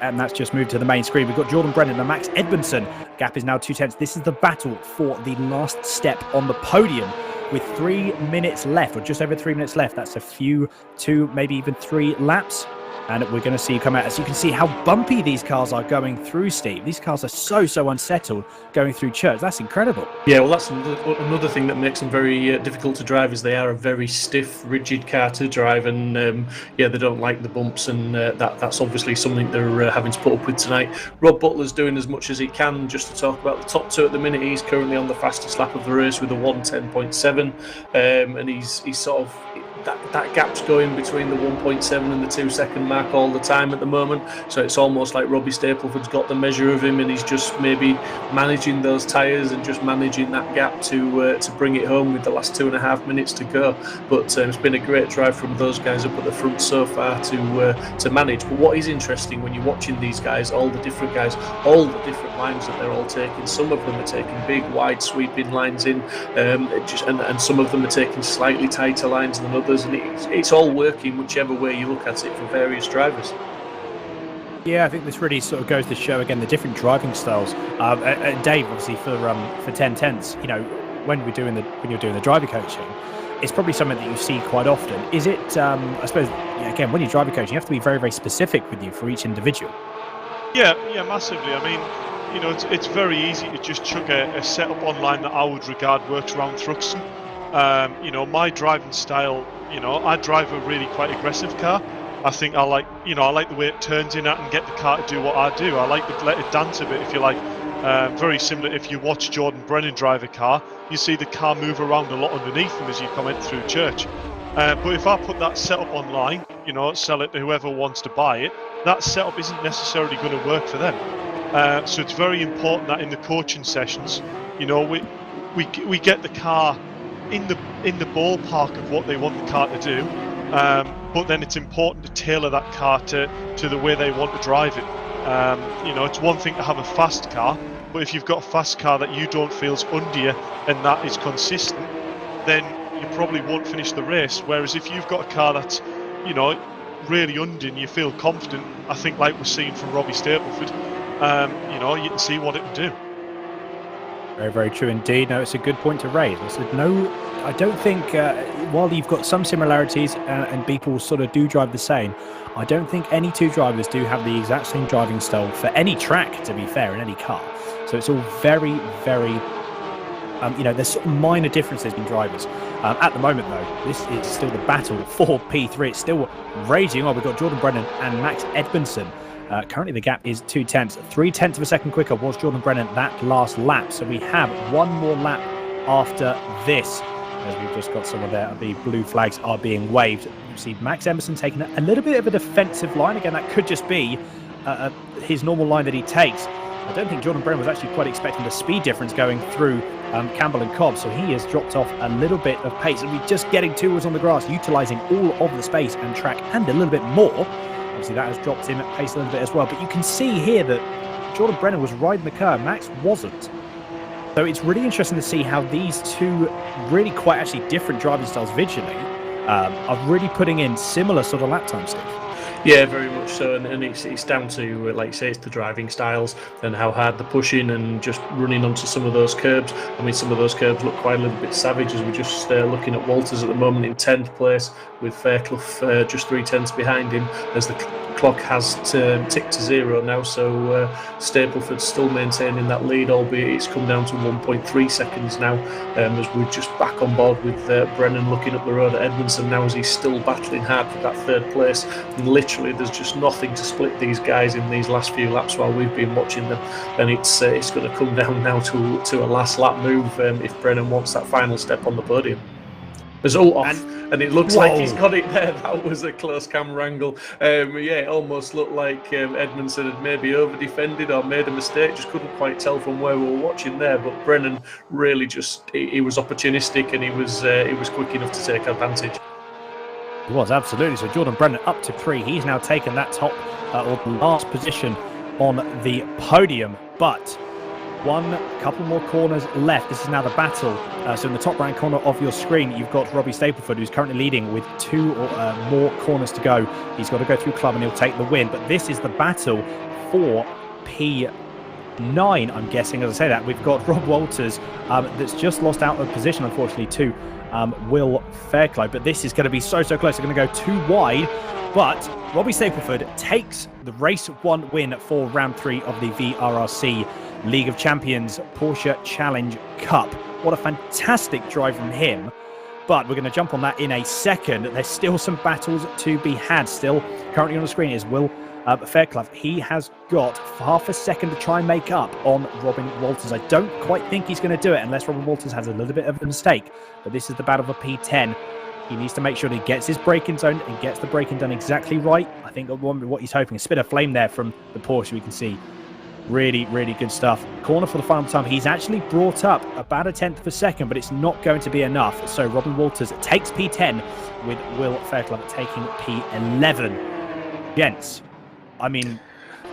And that's just moved to the main screen. We've got Jordan Brennan and Max Edmondson. Gap is now 2/10. This is the battle for the last step on the podium with 3 minutes left, or just over 3 minutes left. That's a few, 2, maybe even 3 laps. And we're going to see you come out. As you can see how bumpy these cars are going through, Steve. These cars are so unsettled going through Church. That's incredible. Yeah, well, that's another thing that makes them very difficult to drive, is they are a very stiff, rigid car to drive, and they don't like the bumps, and that's obviously something they're having to put up with tonight. Rob Butler's doing as much as he can. Just to talk about the top 2 at the minute, he's currently on the fastest lap of the race with a 1:10.7, and he's sort of... That gap's going between the 1.7 and the 2 second mark all the time at the moment, so it's almost like Robbie Stapleford's got the measure of him, and he's just maybe managing those tyres and just managing that gap to bring it home with the last 2.5 minutes to go. But it's been a great drive from those guys up at the front so far to manage. But what is interesting when you're watching these guys, all the different lines that they're all taking, some of them are taking big wide sweeping lines in, and some of them are taking slightly tighter lines than others. And it's all working whichever way you look at it for various drivers. Yeah, I think this really sort of goes to show again the different driving styles. Dave, obviously for 10/10, when you're doing the driver coaching, it's probably something that you see quite often. Is it? I suppose again, when you're driver coaching, you have to be very, very specific with you for each individual. Yeah, massively. I mean, it's very easy to just chuck a setup online that I would regard works around Thruxton. My driving style, I drive a really quite aggressive car. I think I like the way it turns in at and get the car to do what I do. I like to let it dance a bit, if you like. Very similar, if you watch Jordan Brennan drive a car, you see the car move around a lot underneath him as you come in through Church. But if I put that setup online, sell it to whoever wants to buy it, that setup isn't necessarily going to work for them. So it's very important that in the coaching sessions, we get the car in the ballpark of what they want the car to do, but then it's important to tailor that car to the way they want to drive it. It's one thing to have a fast car, but if you've got a fast car that you don't feel's under you and that is consistent, then you probably won't finish the race. Whereas if you've got a car that's really under and you feel confident, I think like we're seeing from Robbie Stapleford, you can see what it can do. Very, very true indeed. No, it's a good point to raise. I said, no, I don't think, while you've got some similarities and people sort of do drive the same, I don't think any two drivers do have the exact same driving style for any track, to be fair, in any car. So it's all very, very, there's sort of minor differences in drivers. At the moment, though, this is still the battle for P3. It's still raging on. We've got Jordan Brennan and Max Edmondson. Currently, the gap is 0.2. 0.3 of a second quicker was Jordan Brennan that last lap. So we have one more lap after this. As we've just got some of the blue flags are being waved. You see Max Emerson taking a little bit of a defensive line. Again, that could just be his normal line that he takes. I don't think Jordan Brennan was actually quite expecting the speed difference going through Campbell and Cobb, so he has dropped off a little bit of pace. And we're just getting two wheels on the grass, utilising all of the space and track and a little bit more. Obviously, that has dropped him at pace a little bit as well. But you can see here that Jordan Brennan was riding the curve, Max wasn't. So it's really interesting to see how these two really quite actually different driving styles visually are really putting in similar sort of lap time, Steve. Yeah, very much so, and it's down to, like you say, it's the driving styles and how hard they're pushing and just running onto some of those curbs. I mean, some of those curbs look quite a little bit savage, as we're just looking at Walters at the moment in 10th place with Fairclough just 3/10 behind him, as the clock has ticked to 0 now. So Stapleford's still maintaining that lead, albeit it's come down to 1.3 seconds now, as we're just back on board with Brennan looking up the road at Edmondson now, as he's still battling hard for that 3rd place. And literally, there's just nothing to split these guys in these last few laps while we've been watching them, and it's going to come down now to a last lap move if Brennan wants that final step on the podium. There's all off, and it looks like he's got it there. That was a close camera angle. It almost looked like Edmondson had maybe over-defended or made a mistake. Just couldn't quite tell from where we were watching there. But Brennan really he was opportunistic, and he was quick enough to take advantage. He was, absolutely. So Jordan Brennan up to 3. He's now taken that top or the last position on the podium. But couple more corners left. This is now the battle. So in the top right corner of your screen, you've got Robbie Stapleford, who's currently leading with 2 or more corners to go. He's got to go through Club and he'll take the win. But this is the battle for P9, I'm guessing. As I say that, we've got Rob Walters that's just lost out of position, unfortunately, to Will Fairclough. But this is going to be so close. They're going to go too wide. But Robbie Stapleford takes the race 1 win for round 3 of the VRRC League of Champions Porsche Challenge Cup. What a fantastic drive from him. But we're going to jump on that in a second. There's still some battles to be had. Still currently on the screen is Will Fairclough. He has got half a second to try and make up on Robin Walters. I don't quite think he's going to do it unless Robin Walters has a little bit of a mistake. But this is the battle for P10. He needs to make sure that he gets his braking zone and gets the braking done exactly right. I think what he's hoping, a spit of flame there from the Porsche, we can see. Really, really good stuff. Corner for the final time. He's actually brought up about 1/10 of a second, but it's not going to be enough. So Robin Walters takes P10 with Will Fairclough taking P11. Gents, I mean,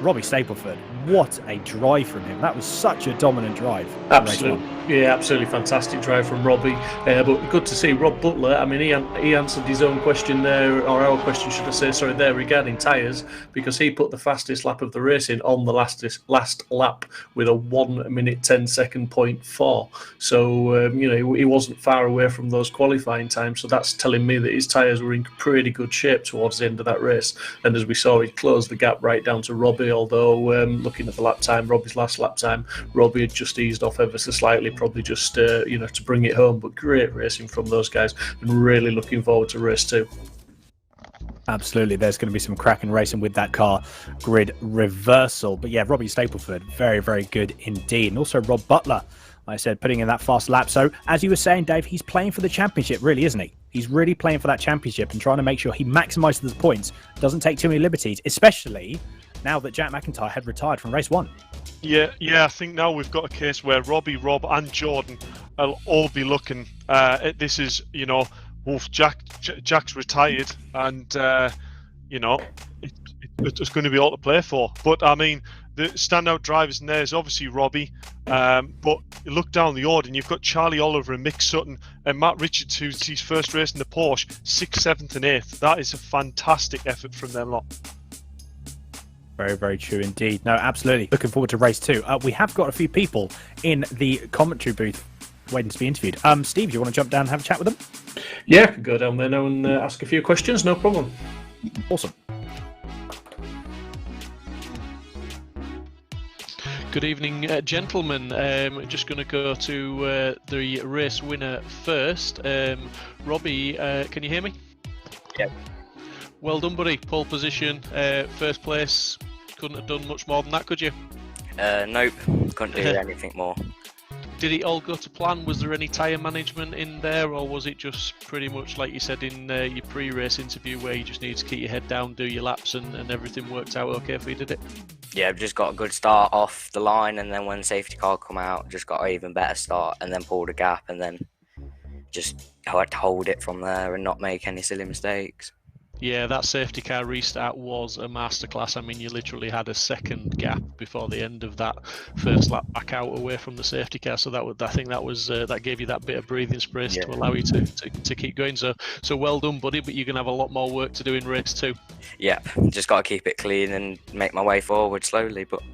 Robbie Stapleford, what a drive from him. That was such a dominant drive. Absolutely. Yeah, absolutely fantastic drive from Robbie. But good to see Rob Butler. I mean, he answered his own question there, or our question, should I say, sorry, there regarding tyres, because he put the fastest lap of the race in on the last lap with a 1 minute 10 second 0.4. So, he wasn't far away from those qualifying times. So that's telling me that his tyres were in pretty good shape towards the end of that race. And as we saw, he closed the gap right down to Robbie, although looking at the lap time, Robbie's last lap time, Robbie had just eased off ever so slightly, probably just to bring it home. But great racing from those guys, and really looking forward to race 2. Absolutely, there's going to be some cracking racing with that car grid reversal. But yeah, Robbie Stapleford, very, very good indeed. And also Rob Butler, like I said, putting in that fast lap. So as you were saying, Dave, he's playing for the championship, really, isn't he? He's really playing for that championship and trying to make sure he maximises the points, doesn't take too many liberties, especially now that Jack McIntyre had retired from race 1. Yeah, I think now we've got a case where Robbie, Rob and Jordan will all be looking. This is, Wolf, Jack's retired, and, it's going to be all to play for. But, I mean, the standout drivers in there is obviously Robbie, but you look down the order and you've got Charlie Oliver and Mick Sutton and Matt Richards, who's his first race in the Porsche, 6th, 7th and 8th. That is a fantastic effort from them lot. Very, very true indeed. No, absolutely. Looking forward to race 2. We have got a few people in the commentary booth waiting to be interviewed. Steve, you want to jump down and have a chat with them? Yeah, I could go down there now and ask a few questions, no problem. Awesome. Good evening, gentlemen. Just going to go to the race winner first. Robbie, can you hear me? Yep. Well done, buddy. Pole position, first place. Couldn't have done much more than that, could you? Nope, couldn't do anything more. Did it all go to plan? Was there any tyre management in there, or was it just pretty much like you said in your pre-race interview, where you just need to keep your head down, do your laps, and everything worked out okay for you, did it? Yeah, just got a good start off the line, and then when safety car come out, just got an even better start, and then pulled a gap, and then just had to hold it from there and not make any silly mistakes. Yeah, that safety car restart was a masterclass. I mean, you literally had a second gap before the end of that first lap back out away from the safety car. So I think that gave you that bit of breathing space to allow you to keep going. So well done, buddy. But you're gonna have a lot more work to do in race 2. Yeah, just got to keep it clean and make my way forward slowly. But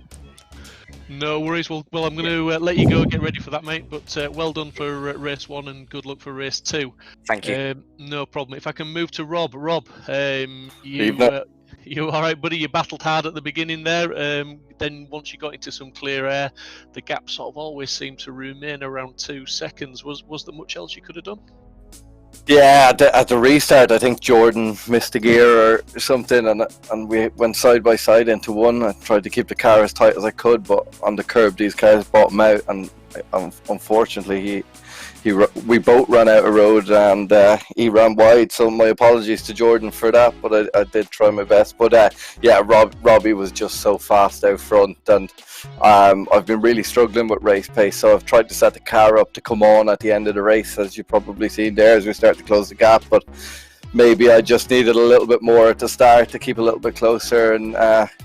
no worries. Well, I'm going to let you go. Get ready for that, mate. But well done for race 1 and good luck for race 2. Thank you. No problem. If I can move to Rob. Rob, you all right, buddy? You battled hard at the beginning there. Then once you got into some clear air, the gap sort of always seemed to remain around 2 seconds. Was there much else you could have done? Yeah, at the restart, I think Jordan missed a gear or something, and we went side by side into one. I tried to keep the car as tight as I could, but on the curb, these cars bottom out, and unfortunately, we both ran out of road, and he ran wide. So my apologies to Jordan for that, but I did try my best. But yeah, Robbie was just so fast out front, and I've been really struggling with race pace. So I've tried to set the car up to come on at the end of the race, as you probably seen there, as we start to close the gap. But maybe I just needed a little bit more at the start to keep a little bit closer. And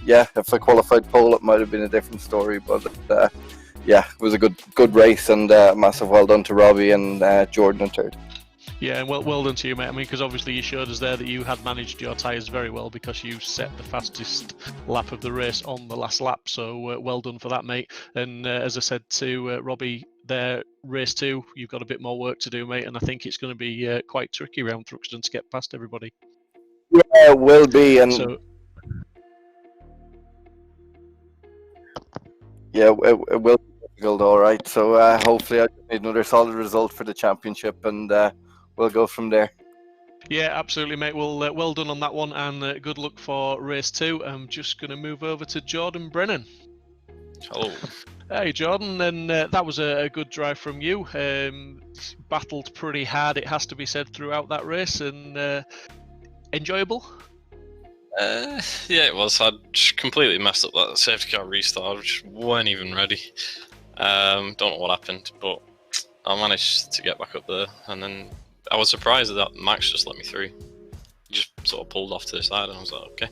yeah, if I qualified pole, it might have been a different story. But yeah, it was a good race, and massive well done to Robbie and Jordan in third. Yeah, and well done to you, mate. I mean, because obviously you showed us there that you had managed your tyres very well, because you set the fastest lap of the race on the last lap. So well done for that, mate. And as I said to Robbie there, race 2, you've got a bit more work to do, mate. And I think it's going to be quite tricky around Thruxton to get past everybody. Yeah, it will be. And yeah, it will be difficult, all right. So hopefully I need another solid result for the championship, and we'll go from there. Yeah, absolutely, mate. Well done on that one, and good luck for race 2. I'm just going to move over to Jordan Brennan. Hello. Hey, Jordan, and that was a good drive from you. Battled pretty hard, it has to be said, throughout that race, and enjoyable? Yeah, it was. I'd completely messed up that safety car restart. I just weren't even ready. Don't know what happened, but I managed to get back up there, and then I was surprised that Max just let me through. He just sort of pulled off to the side, and I was like, okay.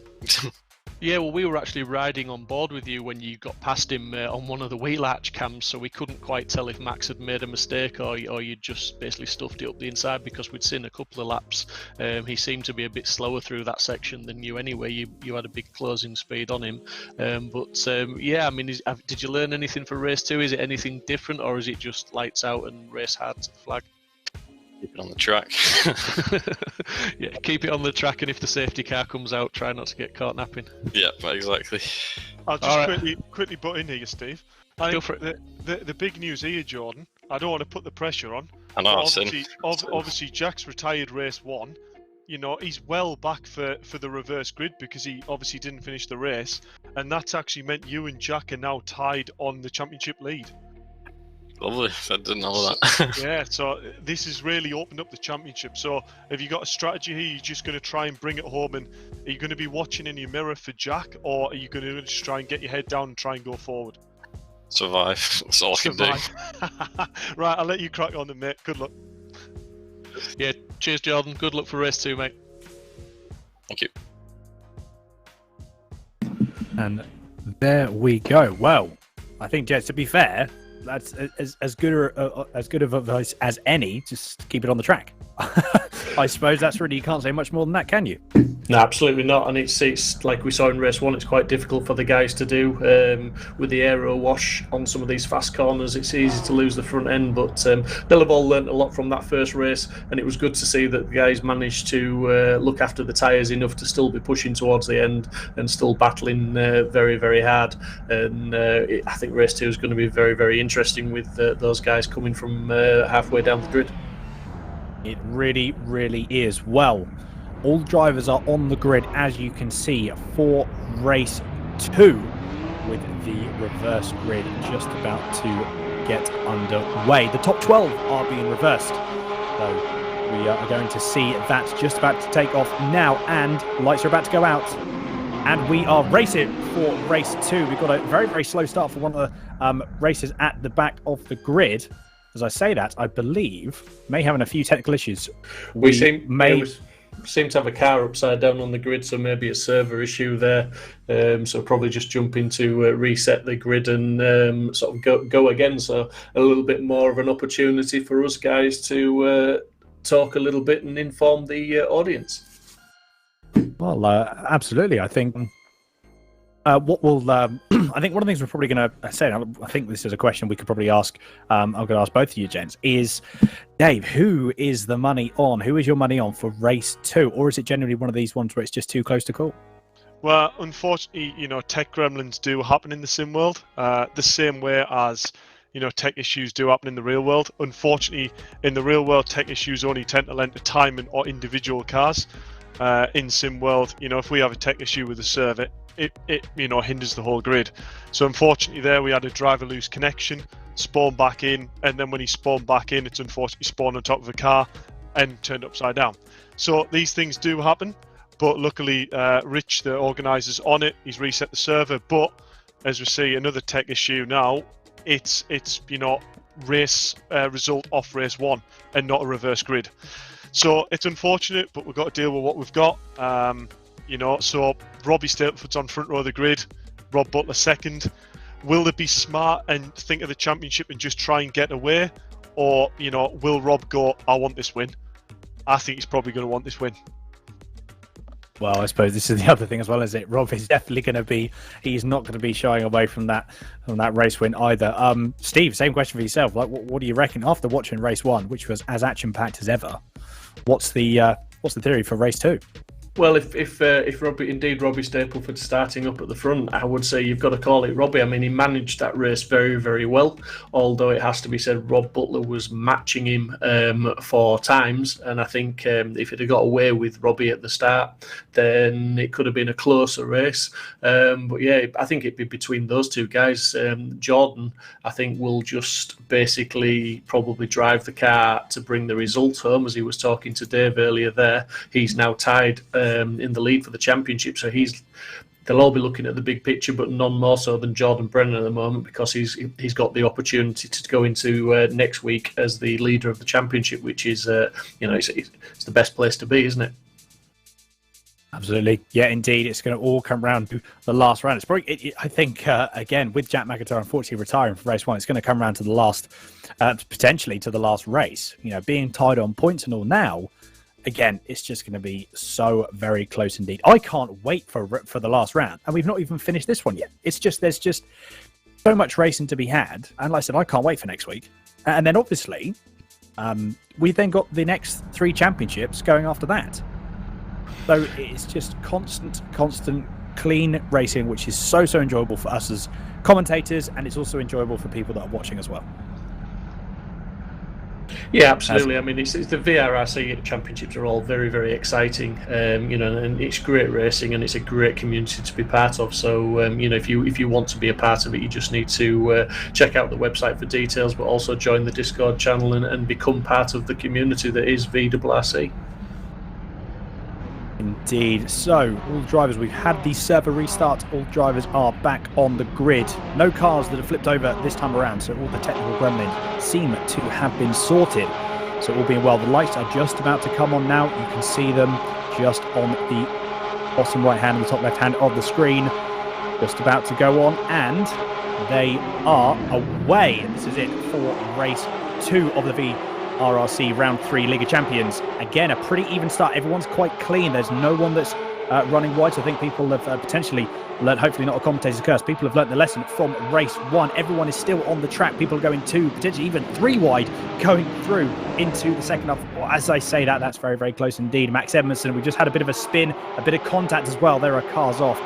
Yeah, well, we were actually riding on board with you when you got past him on one of the wheel arch cams, so we couldn't quite tell if Max had made a mistake or you'd just basically stuffed it up the inside, because we'd seen a couple of laps. He seemed to be a bit slower through that section than you anyway. You had a big closing speed on him. Yeah, I mean, did you learn anything for race 2? Is it anything different, or is it just lights out and race hard to the flag? Keep it on the track. Yeah, keep it on the track, and if the safety car comes out, try not to get caught napping. Yeah, exactly. I'll just quickly butt in here, Steve. Go for it. The big news here, Jordan, I don't want to put the pressure on. I know, Obviously, Jack's retired race 1. You know, he's well back for the reverse grid, because he obviously didn't finish the race, and that's actually meant you and Jack are now tied on the championship lead. Lovely. I didn't know that. Yeah, so this has really opened up the championship. So have you got a strategy here? You're just going to try and bring it home, and are you going to be watching in your mirror for Jack, or are you going to just try and get your head down and try and go forward? Survive. That's all I can do. Right, I'll let you crack on then, mate. Good luck. Yeah, cheers, Jordan. Good luck for race 2, mate. Thank you. And there we go. Well, I think, Jets, to be fair, that's as good of advice as any. Just keep it on the track. I suppose that's really, you can't say much more than that, can you? No, absolutely not. And it's like we saw in race 1, it's quite difficult for the guys to do with the aero wash on some of these fast corners. It's easy to lose the front end, but they'll have all learnt a lot from that first race, and it was good to see that the guys managed to look after the tyres enough to still be pushing towards the end and still battling very, very hard. And I think race 2 is going to be very, very interesting with those guys coming from halfway down the grid. It really, really is. Well, all drivers are on the grid, as you can see, for race 2, with the reverse grid just about to get underway. The top 12 are being reversed, so we are going to see that just about to take off now, and lights are about to go out. And we are racing for race 2. We've got a very, very slow start for one of the races at the back of the grid. As I say that, I believe may having a few technical issues. We seem to have a car upside down on the grid, so maybe a server issue there. So probably just jump into reset the grid and sort of go again. So a little bit more of an opportunity for us guys to talk a little bit and inform the audience. Well, absolutely. I think what will I think one of the things we're probably going to say, and I think this is a question we could probably ask, I'm going to ask both of you gents, is, Dave, who is the money on? Who is your money on for race 2? Or is it generally one of these ones where it's just too close to call? Well, unfortunately, tech gremlins do happen in the sim world, the same way as, tech issues do happen in the real world. Unfortunately, in the real world, tech issues only tend to lend to timing or individual cars. In sim world, if we have a tech issue with the server, it hinders the whole grid. So unfortunately there we had a driver lose connection, spawn back in, and then when he spawned back in, it's unfortunately spawned on top of a car and turned upside down. So these things do happen, but luckily Rich, the organizer's on it, he's reset the server. But as we see, another tech issue now, it's race result off race 1 and not a reverse grid. So it's unfortunate, but we've got to deal with what we've got. So Robbie Staplefoot's on front row of the grid, Rob Butler second. Will they be smart and think of the championship and just try and get away? Or, will Rob go, I want this win? I think he's probably going to want this win. Well, I suppose this is the other thing as well, is it? Rob is definitely going to be, he's not going to be shying away from that race win either. Steve, same question for yourself. Like, what do you reckon after watching race 1, which was as action-packed as ever? What's the theory for race 2? Well, if Robbie Stapleford's starting up at the front, I would say you've got to call it Robbie. I mean, he managed that race very, very well, although it has to be said Rob Butler was matching him 4 times, and I think if it had got away with Robbie at the start, then it could have been a closer race. But yeah, I think it'd be between those two guys. Jordan, I think, will just basically probably drive the car to bring the result home, as he was talking to Dave earlier there. He's now tied in the lead for the championship, so they'll all be looking at the big picture, but none more so than Jordan Brennan at the moment, because he's got the opportunity to go into next week as the leader of the championship, which is it's the best place to be, isn't it? Absolutely, yeah, indeed. It's going to all come round to the last round. It's probably, I think, again, with Jack McIntyre unfortunately retiring from race 1, it's going to come round to the last, potentially to the last race. Being tied on points and all now. Again, it's just going to be so very close indeed. I can't wait for the last round, and we've not even finished this one yet. It's just, there's just so much racing to be had, and like I said, I can't wait for next week. And then obviously, we then got the next 3 championships going after that. So it's just constant, clean racing, which is so enjoyable for us as commentators, and it's also enjoyable for people that are watching as well. Yeah, absolutely. I mean, it's the VRRC championships are all very, very exciting, and it's great racing, and it's a great community to be part of. So, if you want to be a part of it, you just need to check out the website for details, but also join the Discord channel and become part of the community that is VRRC. Indeed. So, all drivers, we've had the server restart. All drivers are back on the grid. No cars that have flipped over this time around, so all the technical gremlins seem to have been sorted. So, all being well, the lights are just about to come on now. You can see them just on the bottom right hand and the top left hand of the screen. Just about to go on, and they are away. This is it for race 2 of the VRRC Round 3 League of Champions. Again, a pretty even start. Everyone's quite clean. There's no one that's running wide. So I think people have potentially learned, hopefully not a commentator's curse, people have learned the lesson from race 1. Everyone is still on the track. People are going 2, potentially even 3 wide, going through into the second half. Well, as I say that, that's very, very close indeed. Max Edmondson, we just had a bit of a spin, a bit of contact as well. There are cars off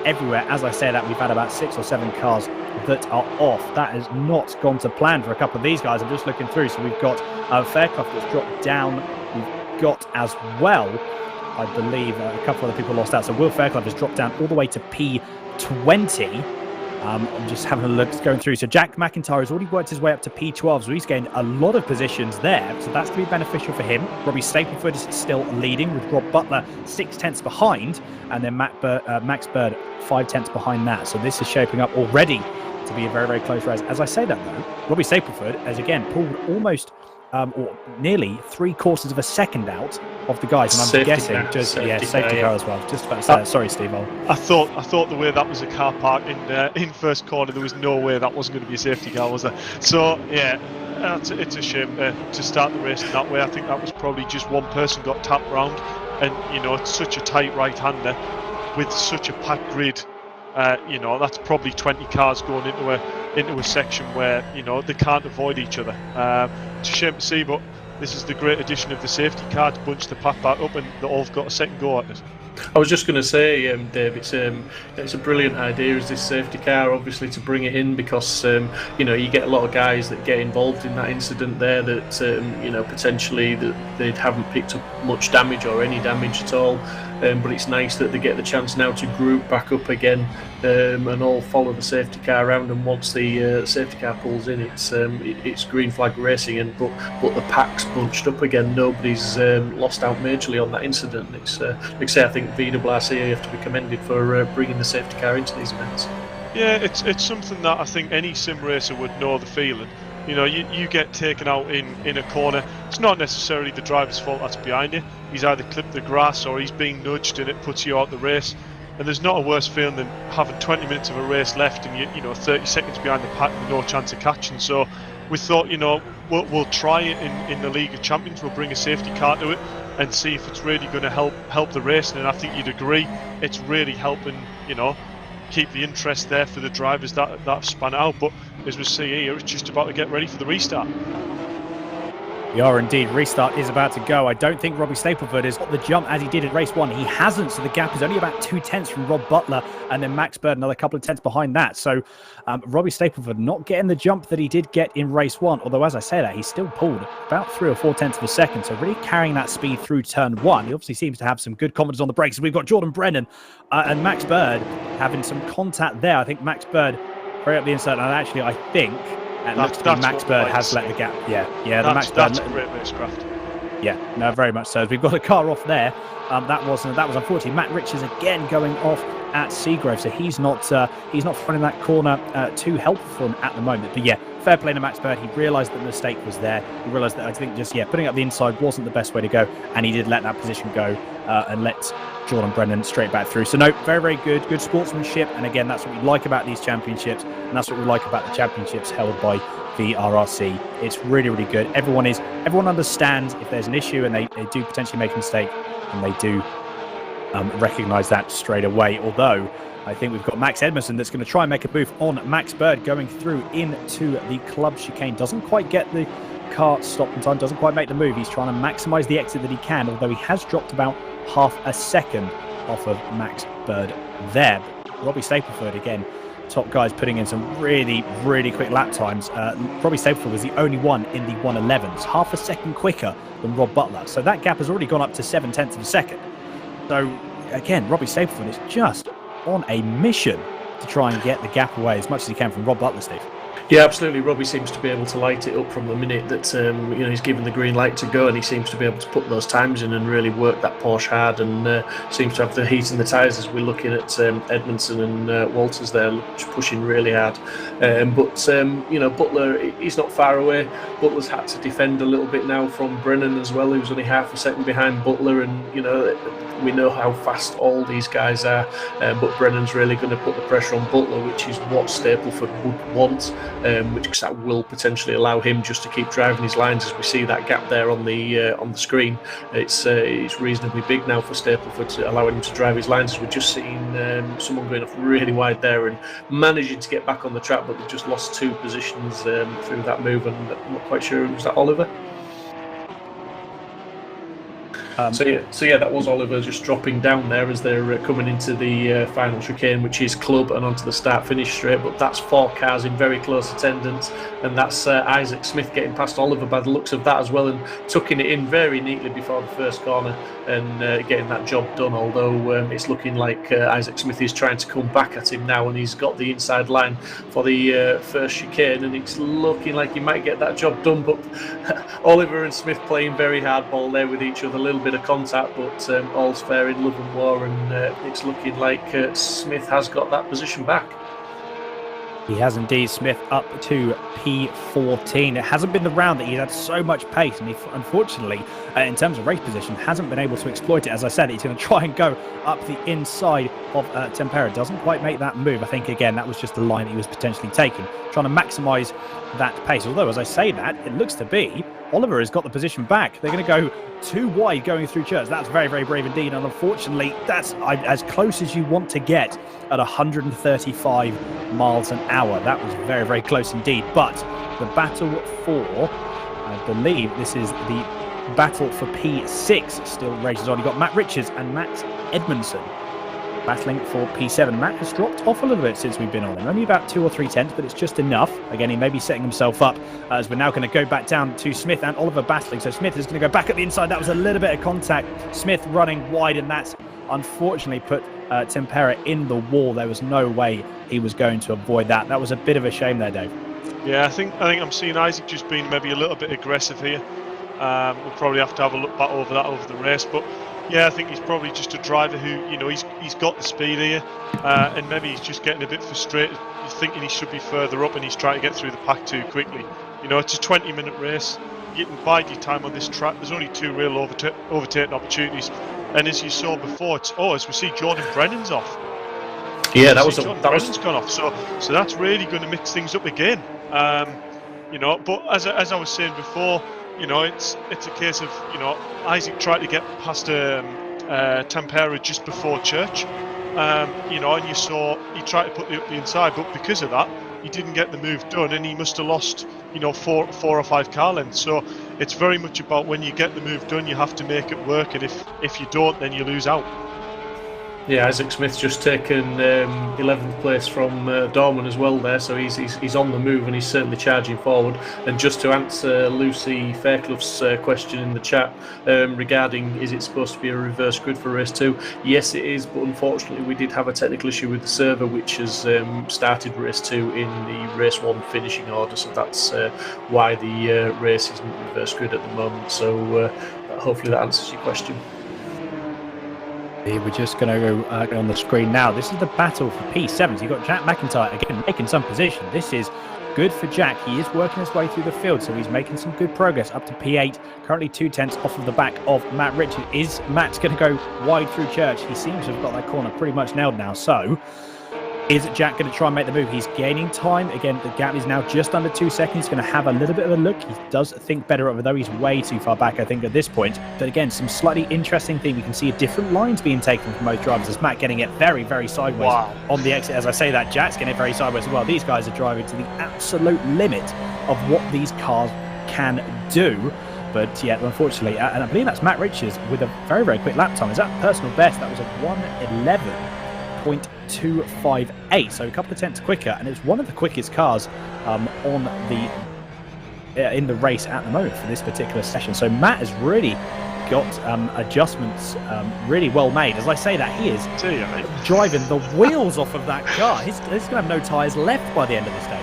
everywhere. As I say that, we've had about 6 or 7 cars that are off. That has not gone to plan for a couple of these guys. I'm just looking through. So we've got Fairclough that's dropped down. We've got as well, I believe, a couple of other people lost out. So Will Fairclough has dropped down all the way to P20. I'm just having a look, going through. So Jack McIntyre has already worked his way up to P12, so he's gained a lot of positions there. So that's going to be beneficial for him. Robbie Stapleford is still leading, with Rob Butler 6 tenths behind, and then Max Bird 5 tenths behind that. So this is shaping up already to be a very, very close race. As I say that though, Robbie Stapleford has again pulled almost or nearly 3/4 of a second out of the guys, and I'm Safety guessing car, just safety car as well. Just about to say that. Sorry, Steve. I thought the way that was a car park in first corner, there was no way that wasn't going to be a safety car, was there? So yeah, it's a shame to start the race in that way. I think that was probably just one person got tapped round, and it's such a tight right-hander with such a packed grid. That's probably 20 cars going into a section where they can't avoid each other. It's a shame to see, but this is the great addition of the safety car to bunch the pack back up, and they all have got a second go at it. I was just going to say, Dave, it's a brilliant idea, is this safety car, obviously, to bring it in, because you get a lot of guys that get involved in that incident there that potentially that they haven't picked up much damage or any damage at all. But it's nice that they get the chance now to group back up again and all follow the safety car around. And once the safety car pulls in, it's green flag racing. But the pack's bunched up again. Nobody's lost out majorly on that incident. It's like I say, I think VRRC have to be commended for bringing the safety car into these events. Yeah, it's something that I think any sim racer would know the feeling. You get taken out in a corner. It's not necessarily the driver's fault that's behind you. He's either clipped the grass or he's being nudged, and it puts you out the race. And there's not a worse feeling than having 20 minutes of a race left and you 30 seconds behind the pack with no chance of catching. So we thought, we'll try it in the League of Champions. We'll bring a safety car to it and see if it's really going to help the racing. And I think you'd agree, it's really helping, keep the interest there for the drivers that have spun out. But as we see here, it's just about to get ready for the restart. We are indeed. Restart is about to go. I don't think Robbie Stapleford has got the jump as he did in race 1. He hasn't, so the gap is only about 2 tenths from Rob Butler, and then Max Bird another couple of tenths behind that. So Robbie Stapleford not getting the jump that he did get in race 1, although as I say that, he still pulled about 3 or 4 tenths of a second, so really carrying that speed through turn 1. He obviously seems to have some good confidence on the brakes. We've got Jordan Brennan and Max Bird having some contact there. I think Max Bird very up the inside, and actually I think Max Bird has let the gap. That's great racecraft. Yeah, no, very much so. We've got a car off there. That was unfortunately Matt Richards again going off at Seagrove, so he's not finding that corner too helpful at the moment. But yeah, fair play to Max Bird. He realised that the mistake was there. He realised that I think just putting up the inside wasn't the best way to go, and he did let that position go and let Jordan Brennan straight back through. So no, very, very good sportsmanship. And again, that's what we like about these championships, and that's what we like about the championships held by VRRC. It's really, really good. Everyone understands if there's an issue and they do potentially make a mistake, and they do recognise that straight away. Although I think we've got Max Edmondson that's going to try and make a move on Max Bird going through into the club chicane. Doesn't quite get the car stopped in time, doesn't quite make the move. He's trying to maximise the exit that he can, although he has dropped about half a second off of Max Bird there. But Robbie Stapleford, again, top guys putting in some really, really quick lap times. Robbie Stapleford was the only one in the 111s, half a second quicker than Rob Butler. So that gap has already gone up to 7 tenths of a second. So again, Robbie Stapleford is just on a mission to try and get the gap away as much as he can from Rob Butler, Steve. Yeah, absolutely. Robbie seems to be able to light it up from the minute that he's given the green light to go, and he seems to be able to put those times in and really work that Porsche hard, and seems to have the heat in the tyres as we're looking at Edmondson and Walters there pushing really hard. But Butler, he's not far away. Butler's had to defend a little bit now from Brennan as well, who's only half a second behind Butler, and We know how fast all these guys are, but Brennan's really going to put the pressure on Butler, which is what Stapleford would want, which that will potentially allow him just to keep driving his lines. As we see that gap there on the screen, it's reasonably big now for Stapleford, to allowing him to drive his lines. As we've just seen someone going off really wide there and managing to get back on the track, but they've just lost 2 positions through that move, and I'm not quite sure, was that Oliver? So yeah, that was Oliver just dropping down there as they're coming into the final chicane, which is club, and onto the start-finish straight. But that's 4 cars in very close attendance, and that's Isaac Smith getting past Oliver by the looks of that as well, and tucking it in very neatly before the first corner and getting that job done. Although it's looking like Isaac Smith is trying to come back at him now, and he's got the inside line for the first chicane, and it's looking like he might get that job done. But Oliver and Smith playing very hardball there with each other, a little bit of contact, but all's fair in love and war, and it's looking like Smith has got that position back. He has indeed. Smith up to P14. It hasn't been the round that he's had so much pace, and he unfortunately, in terms of race position, hasn't been able to exploit it. As I said, he's going to try and go up the inside of Tempera. Doesn't quite make that move. I think, again, that was just the line that he was potentially taking, trying to maximise that pace. Although, as I say that, it looks to be Oliver has got the position back. They're going to go too wide going through Church. That's very, very brave indeed. And unfortunately, that's as close as you want to get at 135 miles an hour. That was very, very close indeed. But the battle for, I believe this is the battle for P6 still rages on. You've got Matt Richards and Matt Edmondson battling for P7. Matt has dropped off a little bit since we've been on him. Only about 2 or 3 tenths, but it's just enough. Again, he may be setting himself up as we're now going to go back down to Smith and Oliver battling. So Smith is going to go back at the inside. That was a little bit of contact. Smith running wide, and that's unfortunately put Tempera in the wall. There was no way he was going to avoid that. That was a bit of a shame there, Dave. Yeah, I think I'm seeing Isaac just being maybe a little bit aggressive here. We'll probably have to have a look back over that over the race, but yeah, I think he's probably just a driver who, you know, he's got the speed here, and maybe he's just getting a bit frustrated. He's thinking he should be further up, and he's trying to get through the pack too quickly. You know, it's a 20-minute race. You can bide your time on this track. There's only 2 real overtaking opportunities, and as you saw before, as we see, Jordan Brennan's off. Yeah, Brennan's gone off. So that's really going to mix things up again. You know, but as I was saying before, you know, it's a case of, you know, Isaac tried to get past Tempera just before Church, you know, and you saw he tried to put it up the inside, but because of that, he didn't get the move done, and he must have lost, you know, 4 or 5 car lengths. So it's very much about when you get the move done, you have to make it work, and if you don't, then you lose out. Yeah, Isaac Smith's just taken 11th place from Dorman as well there, so he's on the move, and he's certainly charging forward. And just to answer Lucy Fairclough's question in the chat regarding is it supposed to be a reverse grid for race 2, yes it is, but unfortunately we did have a technical issue with the server which has started race 2 in the race 1 finishing order, so that's why the race isn't reverse grid at the moment. So hopefully that answers your question. We're just going to go on the screen now. This is the battle for P7. So you've got Jack McIntyre again making some position. This is good for Jack. He is working his way through the field, so he's making some good progress up to P8. Currently 2 tenths off of the back of Matt Richards. Is Matt going to go wide through Church? He seems to have got that corner pretty much nailed now. So is Jack going to try and make the move? He's gaining time. Again, the gap is now just under 2 seconds. He's going to have a little bit of a look. He does think better of it, though he's way too far back, I think, at this point. But again, some slightly interesting thing. We can see different lines being taken from both drivers. As Matt getting it very, very sideways on the exit. As I say that, Jack's getting it very sideways as well. These guys are driving to the absolute limit of what these cars can do. But yeah, unfortunately, and I believe that's Matt Richards with a very, very quick lap time. Is that personal best? That was a 1:11.258, so a couple of tenths quicker, and it's one of the quickest cars in the race at the moment for this particular session. So Matt has really got adjustments really well made. As I say that, he is driving the wheels off of that car. He's going to have no tyres left by the end of this day.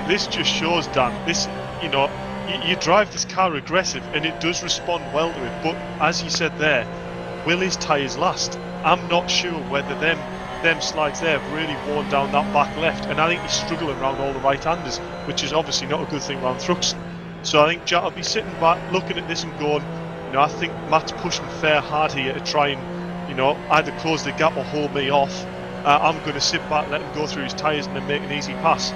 This just shows, Dan, this, you know, you drive this car aggressive and it does respond well to it, but as you said there, will his tyres last? I'm not sure whether them slides there have really worn down that back left, and I think he's struggling around all the right-handers, which is obviously not a good thing around Thruxton. So I think Jack will be sitting back looking at this and going, you know, I think Matt's pushing fair hard here to try and either close the gap or hold me off, I'm going to sit back, let him go through his tyres and then make an easy pass.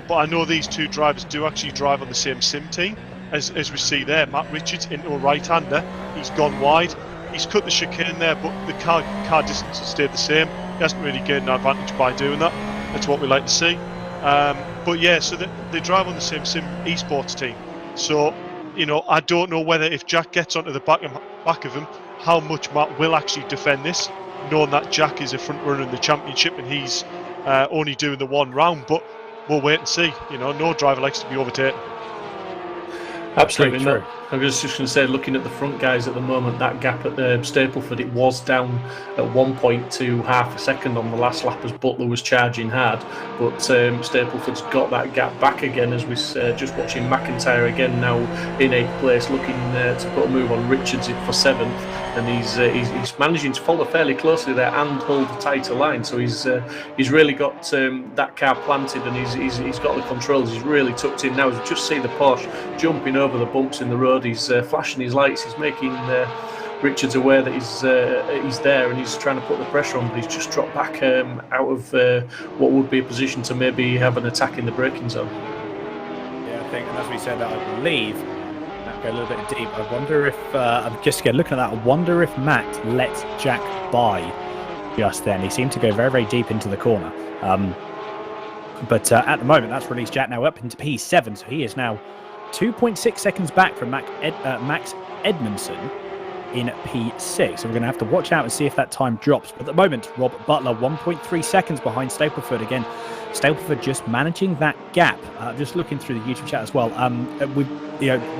But I know these two drivers do actually drive on the same sim team, as we see there. Matt Richards into a right-hander. He's gone wide. He's cut the chicane there, but the car distance has stayed the same. He hasn't really gained an advantage by doing that. That's what we like to see. But yeah, so they drive on the same sim esports team. So, I don't know whether if Jack gets onto the back of him, how much Matt will actually defend this, knowing that Jack is a front runner in the championship and he's only doing the one round. But we'll wait and see. No driver likes to be overtaken. Absolutely not. I was just going to say, looking at the front guys at the moment, that gap at Stapleford, it was down at one point to half a second on the last lap as Butler was charging hard. But Stapleford's got that gap back again, as we're just watching McIntyre again now in 8th place, looking to put a move on Richards for 7th. And he's managing to follow fairly closely there and hold a tighter line. So he's really got that car planted, and he's got the controls. He's really tucked in now. As you just see the Porsche jumping over the bumps in the road, he's flashing his lights. He's making Richards aware that he's there, and he's trying to put the pressure on. But he's just dropped back out of what would be a position to maybe have an attack in the braking zone. Yeah, I think, and as we said, that I believe. Go a little bit deep. I wonder if I'm just looking at that. I wonder if Matt let Jack by just then. He seemed to go very, very deep into the corner. But at the moment, that's released Jack now up into P7, so he is now 2.6 seconds back from Max Edmondson in P6. So we're going to have to watch out and see if that time drops. But at the moment, Rob Butler 1.3 seconds behind Stapleford again. Stapleford just managing that gap. Just looking through the YouTube chat as well. We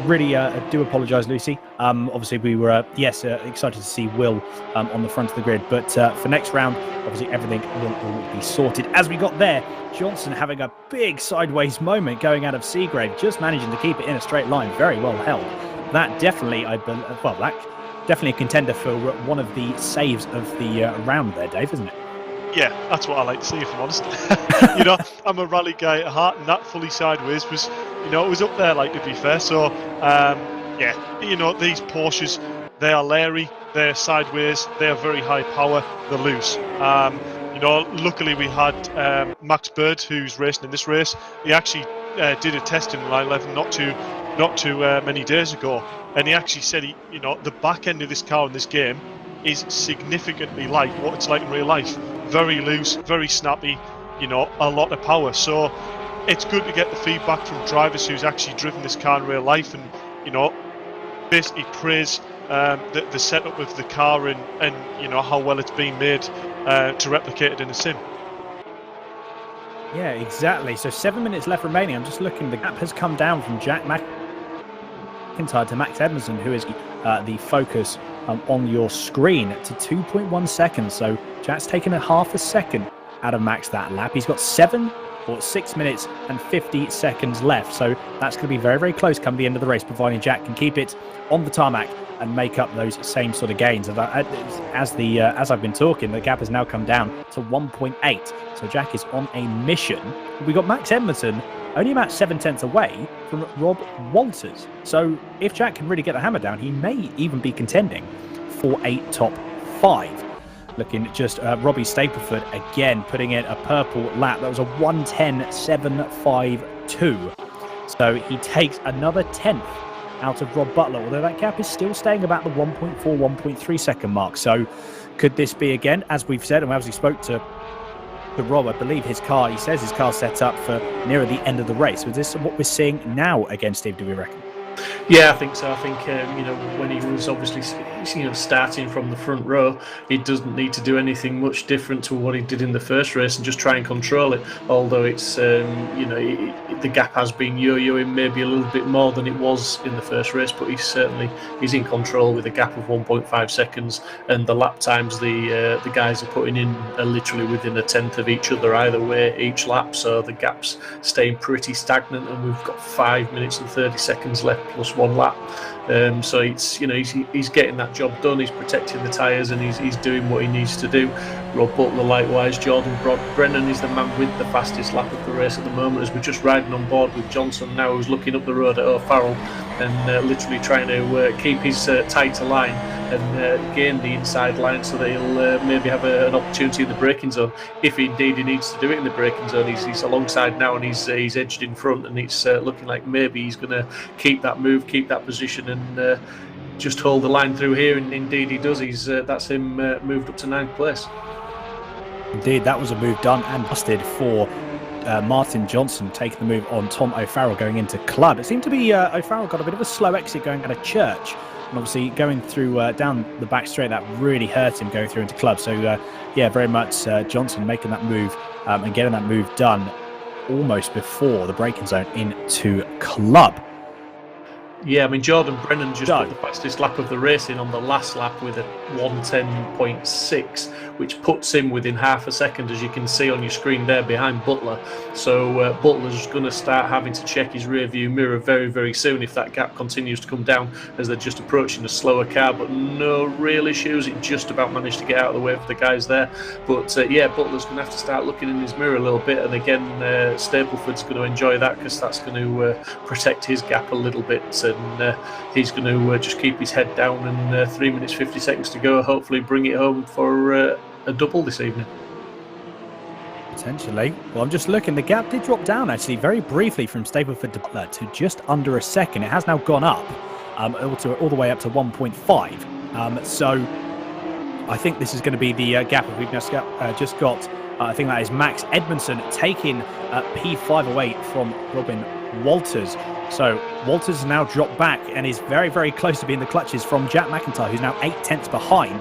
really do apologise, Lucy. Obviously, we were excited to see Will on the front of the grid, but for next round, obviously everything will be sorted. As we got there, Johnson having a big sideways moment going out of Seagrave, just managing to keep it in a straight line, very well held. That definitely, definitely a contender for one of the saves of the round there, Dave, isn't it? Yeah, that's what I like to see, if I'm honest. I'm a rally guy at heart, and that fully sideways was, it was up there, to be fair. So, these Porsches, they are leery, they're sideways, they are very high power, they're loose. Luckily we had Max Bird, who's racing in this race. He actually did a test in line 11 not too many days ago, and he actually said the back end of this car in this game is significantly like what it's like in real life. Very loose, very snappy, a lot of power. So it's good to get the feedback from drivers who's actually driven this car in real life, and basically praise the setup of the car and how well it's been made to replicate it in a sim. Yeah, exactly. So 7 minutes left remaining. I'm just looking. The gap has come down from Jack McIntyre to Max Edmondson, who is the focus on your screen, to 2.1 seconds. So Jack's taken a half a second out of Max that lap. He's got 6 minutes and 50 seconds left. So that's going to be very, very close come the end of the race, providing Jack can keep it on the tarmac and make up those same sort of gains. As I've been talking, the gap has now come down to 1.8. So Jack is on a mission. We got Max Edmondson only about 7/10 away from Rob Walters. So if Jack can really get the hammer down, he may even be contending for a top 5. Looking at just Robbie Stapleford again putting in a purple lap. That was a 1:10.752. So he takes another 10th out of Rob Butler, although that gap is still staying about the 1.4, 1.3 second mark. So could this be again, as we've said, and as we spoke to Rob, I believe he says his car's set up for nearer the end of the race. So is this what we're seeing now again, Steve, do we reckon? Yeah, I think so. I think when he was obviously starting from the front row, he doesn't need to do anything much different to what he did in the first race and just try and control it. Although it's the gap has been yo-yoing maybe a little bit more than it was in the first race, but he's in control with a gap of 1.5 seconds, and the lap times the guys are putting in are literally within a tenth of each other either way each lap. So the gap's staying pretty stagnant, and we've got 5 minutes and 30 seconds left plus 1 lap. So it's he's getting that job done. He's protecting the tyres, and he's doing what he needs to do. Rob Butler likewise. Jordan Brennan is the man with the fastest lap of the race at the moment, as we're just riding on board with Johnson now, who's looking up the road at O'Farrell and literally trying to keep his tighter line and gain the inside line so that he'll maybe have an opportunity in the braking zone. If indeed he needs to do it in the braking zone, he's alongside now and he's edged in front, and it's looking like maybe he's going to keep that move, keep that position, and just hold the line through here. And indeed he does. That's him moved up to 9th place. Indeed, that was a move done and busted for Martin Johnson, taking the move on Tom O'Farrell going into club. It seemed to be O'Farrell got a bit of a slow exit going out of church, and obviously going through down the back straight, that really hurt him going through into club. So yeah, very much Johnson making that move and getting that move done almost before the braking zone into club. Yeah, I mean, Jordan Brennan just put the fastest lap of the race in on the last lap with a 1:10.6, which puts him within half a second, as you can see on your screen there, behind Butler. So Butler's going to start having to check his rear view mirror very, very soon if that gap continues to come down, as they're just approaching a slower car, but no real issues. It just about managed to get out of the way for the guys there. But yeah, Butler's going to have to start looking in his mirror a little bit, and again, Stapleford's going to enjoy that, because that's going to protect his gap a little bit. And he's going to just keep his head down, and 3 minutes 50 seconds to go, hopefully bring it home for a double this evening. Potentially. Well, I'm just looking, the gap did drop down actually very briefly from Stapleford to Butler to just under a second. It has now gone up all the way up to 1.5. So I think this is going to be the gap. We've just got I think that is Max Edmondson taking P5 away from Robin Walters. So Walters has now dropped back and is very, very close to being the clutches from Jack McIntyre, who's now 8/10 behind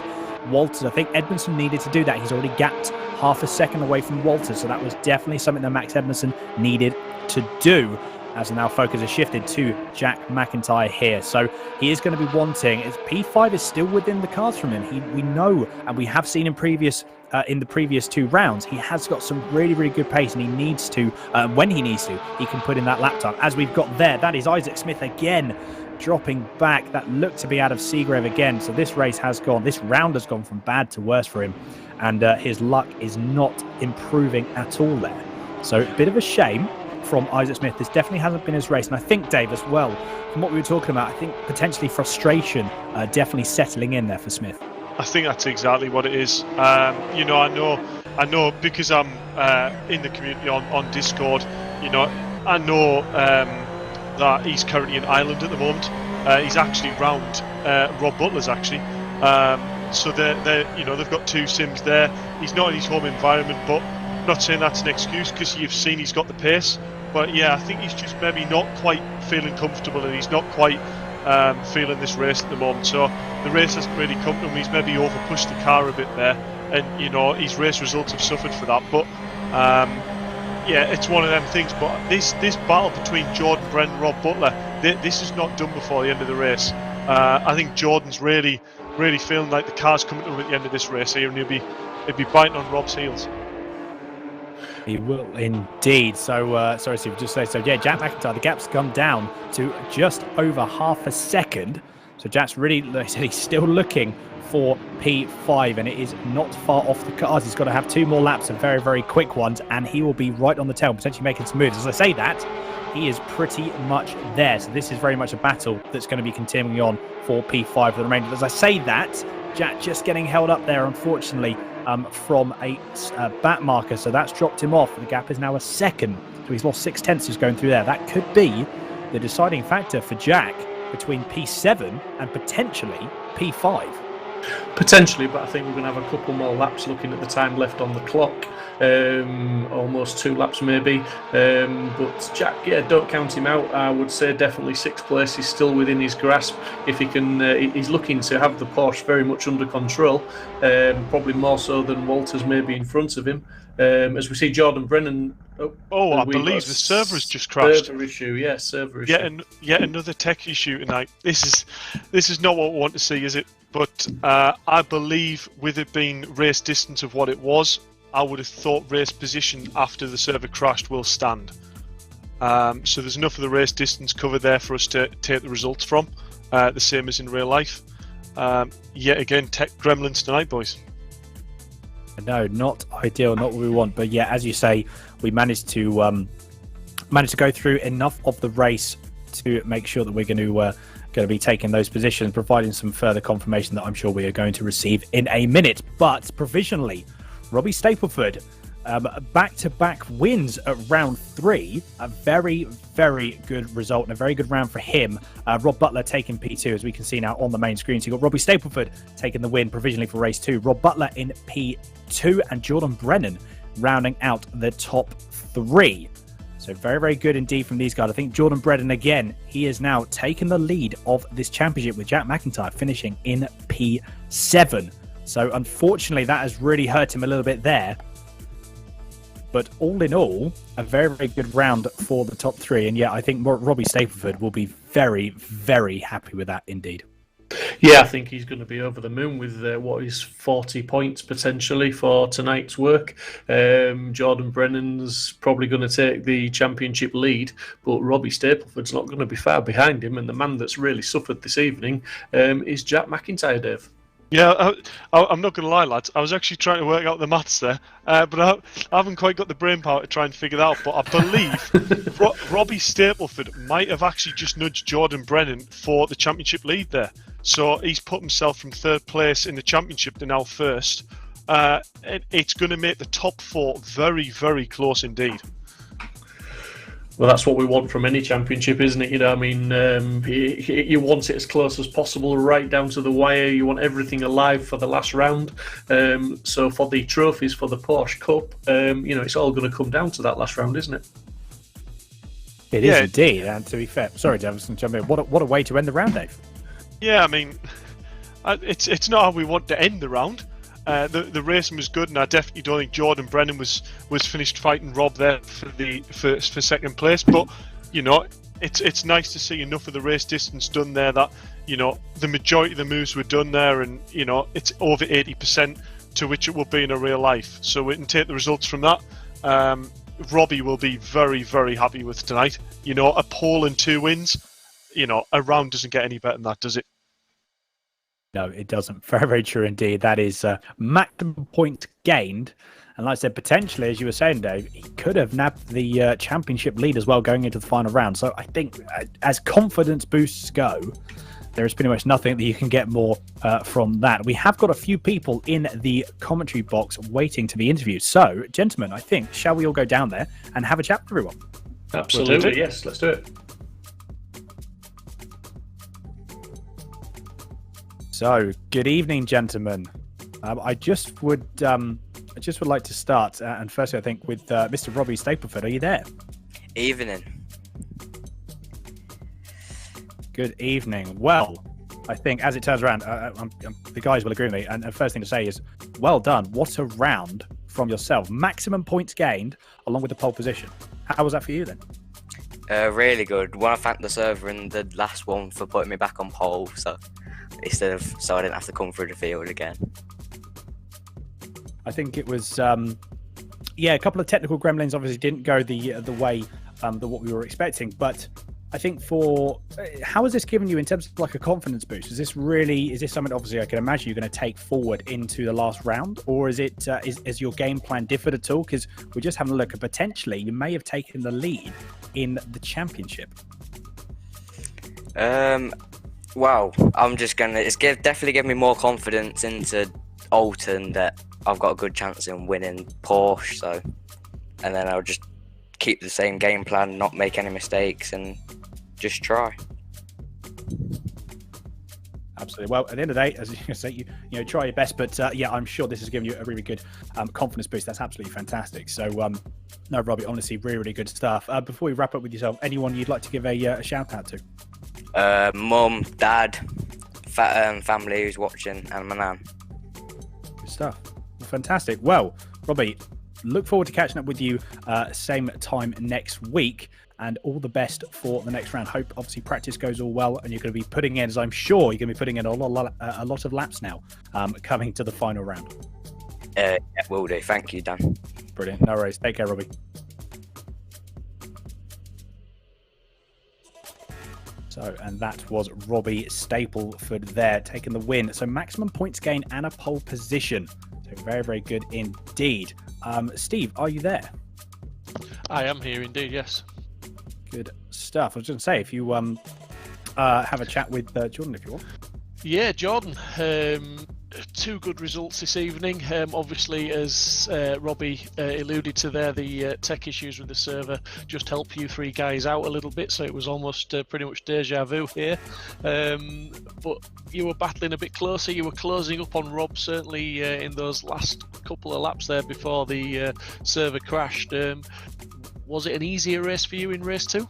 Walters. I think Edmondson needed to do that. He's already gapped half a second away from Walters, so that was definitely something that Max Edmondson needed to do, as now focus has shifted to Jack McIntyre here. So he is going to be wanting, P5 is still within the cards from him. We know, and we have seen in the previous 2 rounds, he has got some really, really good pace, and he needs to, when he needs to, he can put in that lap time. As we've got there, that is Isaac Smith again dropping back. That looked to be out of Seagrave again. So this round has gone from bad to worse for him, and his luck is not improving at all there. So a bit of a shame from Isaac Smith. This definitely hasn't been his race, and I think, Dave, as well, from what we were talking about, I think potentially frustration definitely settling in there for Smith. I think that's exactly what it is. You know, I know because I'm in the community on Discord. You know, I know that he's currently in Ireland at the moment. He's actually round Rob Butler's actually. So they've got 2 sims there. He's not in his home environment, but I'm not saying that's an excuse, because you've seen he's got the pace. But yeah, I think he's just maybe not quite feeling comfortable, and he's not quite feeling this race at the moment. So the race hasn't really come to him. He's maybe overpushed the car a bit there, and you know, his race results have suffered for that. But yeah, it's one of them things. But this battle between Jordan Brennan and Rob Butler, this is not done before the end of the race. I think Jordan's really feeling like the car's coming to him at the end of this race here, and he'll be biting on Rob's heels. He will indeed. So, sorry, Steve, just say so. Yeah, Jack McIntyre, the gap's gone down to just over half a second. So Jack's really, like I said, he's still looking for P5, and it is not far off the cards. He's got to have 2 more laps of very, very quick ones, and he will be right on the tail, potentially making some moves. As I say that, he is pretty much there. So this is very much a battle that's going to be continuing on for P5 for the remainder. As I say that, Jack just getting held up there, unfortunately, from a bat marker, so that's dropped him off. The gap is now a second, so he's lost 6/10 just going through there. That could be the deciding factor for Jack between P7 and potentially P5. Potentially, but I think we're going to have a couple more laps looking at the time left on the clock. Almost 2 laps maybe. But Jack, yeah, don't count him out. I would say definitely 6th place is still within his grasp. If he can, he's looking to have the Porsche very much under control, probably more so than Walters maybe in front of him. As we see Jordan Brennan. I believe the server has just crashed. Server issue, yeah, server issue. Yet another tech issue tonight. This is not what we want to see, is it? But I believe with it being race distance of what it was, I would have thought race position after the server crashed will stand. So there's enough of the race distance covered there for us to take the results from, the same as in real life. Yet again, tech gremlins tonight, boys. No, not ideal, not what we want. But yeah, as you say, we managed to go through enough of the race to make sure that we're going going to be taking those positions, providing some further confirmation that I'm sure we are going to receive in a minute. But provisionally, Robbie Stapleford, back-to-back wins at round 3. A very, very good result and a very good round for him. Rob Butler taking P2, as we can see now on the main screen. So you've got Robbie Stapleford taking the win provisionally for race 2. Rob Butler in P2 and Jordan Brennan rounding out the top 3. So very, very good indeed from these guys. I think Jordan Brennan, again, he has now taken the lead of this championship with Jack McIntyre finishing in P7. So unfortunately, that has really hurt him a little bit there. But all in all, a very, very good round for the top 3. And yeah, I think Robbie Stapleford will be very, very happy with that indeed. Yeah, I think he's going to be over the moon with what is 40 points potentially for tonight's work. Jordan Brennan's probably going to take the championship lead, but Robbie Stapleford's not going to be far behind him. And the man that's really suffered this evening is Jack McIntyre, Dave. Yeah, I'm not going to lie, lads. I was actually trying to work out the maths there, but I haven't quite got the brain power to try and figure that out. But I believe Robbie Stapleford might have actually just nudged Jordan Brennan for the championship lead there. So he's put himself from 3rd place in the championship to now 1st. It's going to make the top 4 very, very close indeed. Well, that's what we want from any championship, isn't it? You know, I mean, you want it as close as possible, right down to the wire. You want everything alive for the last round. So for the trophies for the Porsche Cup, you know, it's all going to come down to that last round, isn't it? It is indeed. And to be fair, sorry, Davison, jump in. What a way to end the round, Dave. Yeah, I mean, it's not how we want to end the round. The racing was good, and I definitely don't think Jordan Brennan was finished fighting Rob there for 2nd place. But you know, it's nice to see enough of the race distance done there that you know the majority of the moves were done there, and you know it's over 80% to which it will be in a real life. So we can take the results from that. Robbie will be very, very happy with tonight. You know, a pole and 2 wins. You know, a round doesn't get any better than that, does it? No, it doesn't. Very, very true indeed. That is maximum points gained. And like I said, potentially, as you were saying, Dave, he could have nabbed the championship lead as well going into the final round. So I think as confidence boosts go, there is pretty much nothing that you can get more from that. We have got a few people in the commentary box waiting to be interviewed. So, gentlemen, I think, shall we all go down there and have a chat with everyone? Absolutely, yes. Let's do it. So, good evening, gentlemen. I just would like to start, and firstly, I think with Mr. Robbie Stapleford. Are you there? Evening. Good evening. Well, I think as it turns around, the guys will agree with me. And the first thing to say is, well done. What a round from yourself. Maximum points gained, along with the pole position. How was that for you then? Really good. Want to thank the server in the last one for putting me back on pole, so I didn't have to come through the field again. I think it was, a couple of technical gremlins obviously didn't go the way that what we were expecting, but I think how has this given you in terms of like a confidence boost? Is this something obviously I can imagine you're going to take forward into the last round, or is it is your game plan differed at all? Because we're just having a look at potentially you may have taken the lead in the championship. Well, it's definitely given me more confidence into Alton that I've got a good chance in winning Porsche. So, and then I'll just keep the same game plan, not make any mistakes, and just try. Absolutely. Well, at the end of the day, as you say, you try your best. But I'm sure this has given you a really good confidence boost. That's absolutely fantastic. So, no, Robbie, honestly, really, really good stuff. Before we wrap up with yourself, anyone you'd like to give a shout out to? Mum, Dad, family who's watching, and my nan. Good stuff. Well, fantastic. Well, Robbie, look forward to catching up with you same time next week. And all the best for the next round. Hope, obviously, practice goes all well, and you're going to be putting in, as I'm sure you're going to be putting in a lot of laps now, coming to the final round. Yeah, will do. Thank you, Dan. Brilliant. No worries. Take care, Robbie. So, and that was Robbie Stapleford there, taking the win. So, maximum points gain and a pole position. So, very, very good indeed. Steve, are you there? I am here indeed, yes. Good stuff. I was going to say, if you have a chat with Jordan if you want. Yeah, Jordan. Two good results this evening. Obviously, as Robbie alluded to there, the tech issues with the server just helped you three guys out a little bit, so it was almost pretty much deja vu here. But you were battling a bit closer. You were closing up on Rob, certainly in those last couple of laps there before the server crashed. Was it an easier race for you in race 2?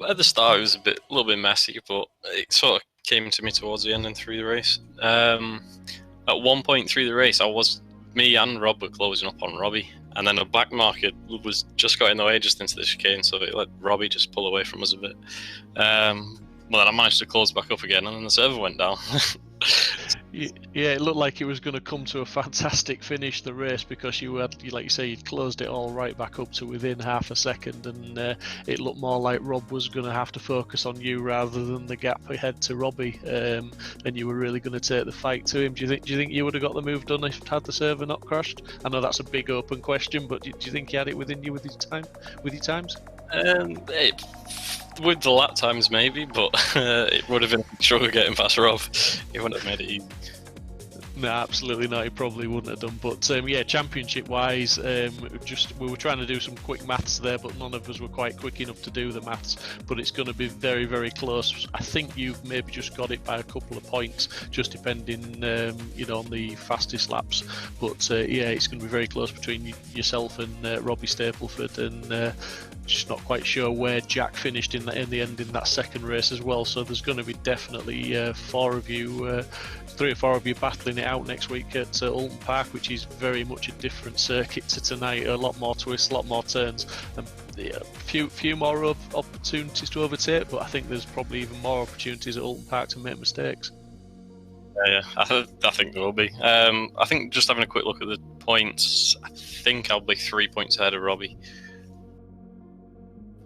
At the start, it was a little bit messy, but it sort of came to me towards the end and through the race. At one point through the race, me and Rob were closing up on Robbie, and then a back marker was just got in the way just into the chicane, so it let Robbie just pull away from us a bit. Well, then I managed to close back up again, and then the server went down. Yeah, it looked like it was going to come to a fantastic finish, the race, because you had, like you say, you'd closed it all right back up to within half a second, and it looked more like Rob was going to have to focus on you rather than the gap ahead to Robbie, and you were really going to take the fight to him. Do you think you would have got the move done if had the server not crashed? I know that's a big open question, but do you think you had it within you with your times? With the lap times, maybe, but it would have been a struggle getting past Rob. He wouldn't have made it easy. No, absolutely not. He probably wouldn't have done. But yeah, championship-wise, we were trying to do some quick maths there, but none of us were quite quick enough to do the maths. But it's going to be very, very close. I think you've maybe just got it by a couple of points, just depending, on the fastest laps. But yeah, it's going to be very close between yourself and Robbie Stapleford, and just not quite sure where Jack finished in the end in that second race as well. So there's going to be definitely 3 or 4 of you battling it out next week at Alton Park, which is very much a different circuit to tonight. A lot more twists, a lot more turns, and a few more opportunities to overtake. But I think there's probably even more opportunities at Alton Park to make mistakes. Yeah, I think there will be. I think just having a quick look at the points, I think I'll be 3 points ahead of Robbie.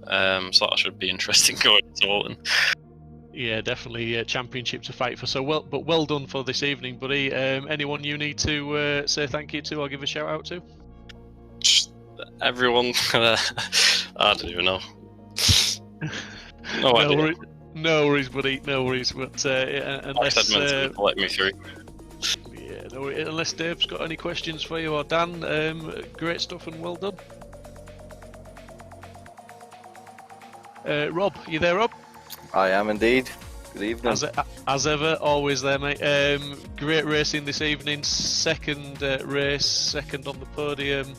So that should be interesting going to Alton. Yeah, definitely a championship to fight for. So well done for this evening, buddy. Anyone you need to say thank you to or give a shout out to? Everyone. I don't even know. No idea. No worries, buddy. No worries. But unless let me through. Yeah, unless Dave's got any questions for you or Dan, great stuff and well done. Rob, you there, Rob? I am indeed. Good evening. As ever, always there, mate. Great racing this evening. Second race, second on the podium.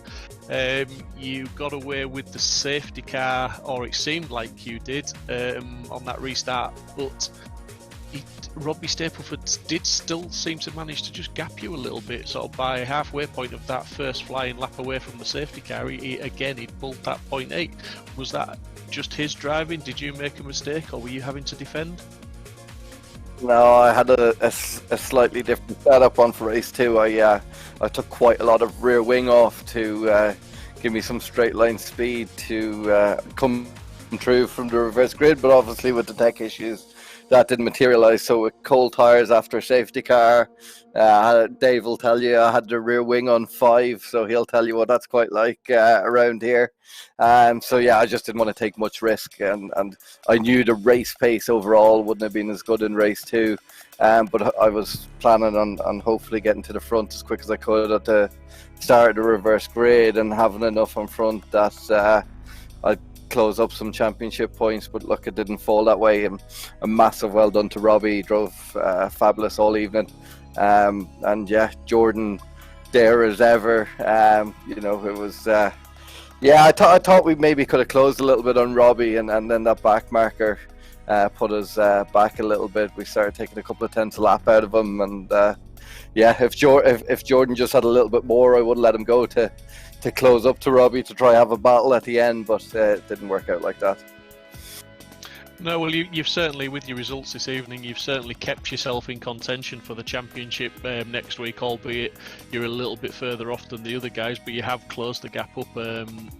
You got away with the safety car, or it seemed like you did, on that restart. But Robbie Stapleford did still seem to manage to just gap you a little bit, sort of by halfway point of that first flying lap away from the safety car. He'd pulled that 0.8. Was that just his driving? Did you make a mistake, or were you having to defend? No, I had a slightly different setup on for race 2. I took quite a lot of rear wing off to give me some straight line speed to come through from the reverse grid, but obviously with the tech issues that didn't materialize. So with cold tires after safety car, Dave will tell you I had the rear wing on 5, so he'll tell you what that's quite like around here. So yeah, I just didn't want to take much risk, and I knew the race pace overall wouldn't have been as good in race 2, but I was planning on hopefully getting to the front as quick as I could at the start of the reverse grid and having enough in front that I'd close up some championship points. But look, it didn't fall that way, and a massive well done to Robbie. He drove fabulous all evening, and yeah, Jordan there as ever. It was I thought we maybe could have closed a little bit on Robbie, and then that back marker put us back a little bit. We started taking a couple of tenths a lap out of him, and if Jordan just had a little bit more, I would have let him go to close up to Robbie to try have a battle at the end, but it didn't work out like that. No, well, you've certainly, with your results this evening, you've certainly kept yourself in contention for the championship next week, albeit you're a little bit further off than the other guys, but you have closed the gap up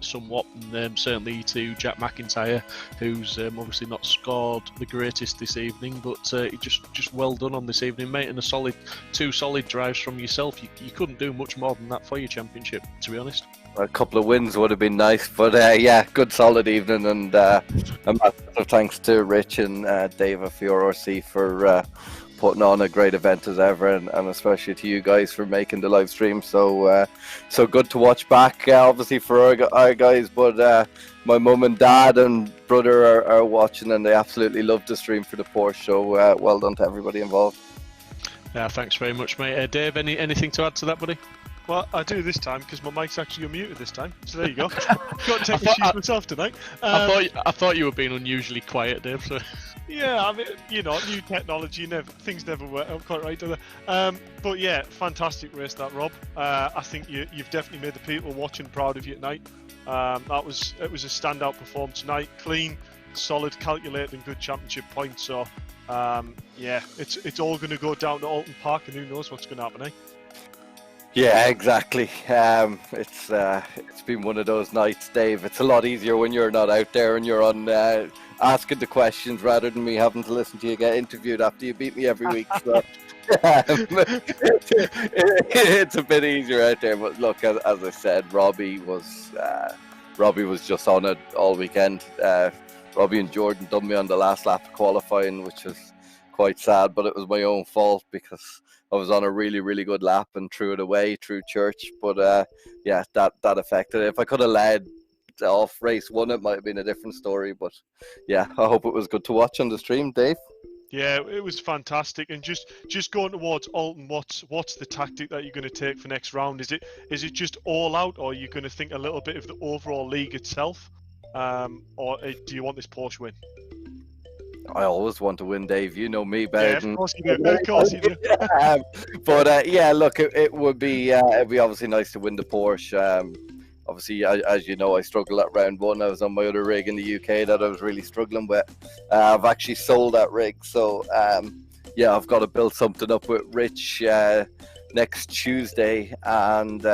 somewhat, and certainly to Jack McIntyre, who's obviously not scored the greatest this evening, but just well done on this evening, mate, and two solid drives from yourself. You couldn't do much more than that for your championship, to be honest. a couple of wins would have been nice, but yeah, good solid evening, and a massive thanks to Rich and Dave of VRRC for putting on a great event as ever, and especially to you guys for making the live stream so good to watch back. Obviously for our guys, but my mum and dad and brother are watching, and they absolutely loved the stream for the Porsche. So well done to everybody involved. Yeah, thanks very much, mate. Dave, anything to add to that, buddy? Well, I do this time because my mic's actually unmuted this time. So there you go. Got to take the shoes myself tonight. I thought you were being unusually quiet, Dave. So. Yeah, I mean, you know, new technology, things never work out quite right, do they? But yeah, fantastic race that, Rob. I think you've definitely made the people watching proud of you tonight. It was a standout performance tonight. Clean, solid, calculated, and good championship points. So yeah, it's all going to go down to Alton Park, and who knows what's going to happen, eh? Yeah, exactly. It's been one of those nights, Dave. It's a lot easier when you're not out there and you're on asking the questions rather than me having to listen to you get interviewed after you beat me every week. So it's a bit easier out there. But look, as I said, Robbie was just on it all weekend. Robbie and Jordan done me on the last lap of qualifying, which was quite sad, but it was my own fault because I was on a really, really good lap and threw it away through church. But yeah, that affected it. If I could have led off race one, it might have been a different story. But yeah, I hope it was good to watch on the stream, Dave. Yeah, it was fantastic. And just going towards Alton, what's the tactic that you're going to take for next round? Is it just all out, or are you going to think a little bit of the overall league itself, or do you want this Porsche win? I always want to win, Dave. You know me better. Yeah, of course you do. Of course you do. But yeah, look, it would be obviously nice to win the Porsche. Obviously, as you know, I struggled at round one. I was on my other rig in the UK that I was really struggling with. I've actually sold that rig, so yeah, I've got to build something up with Rich next Tuesday, and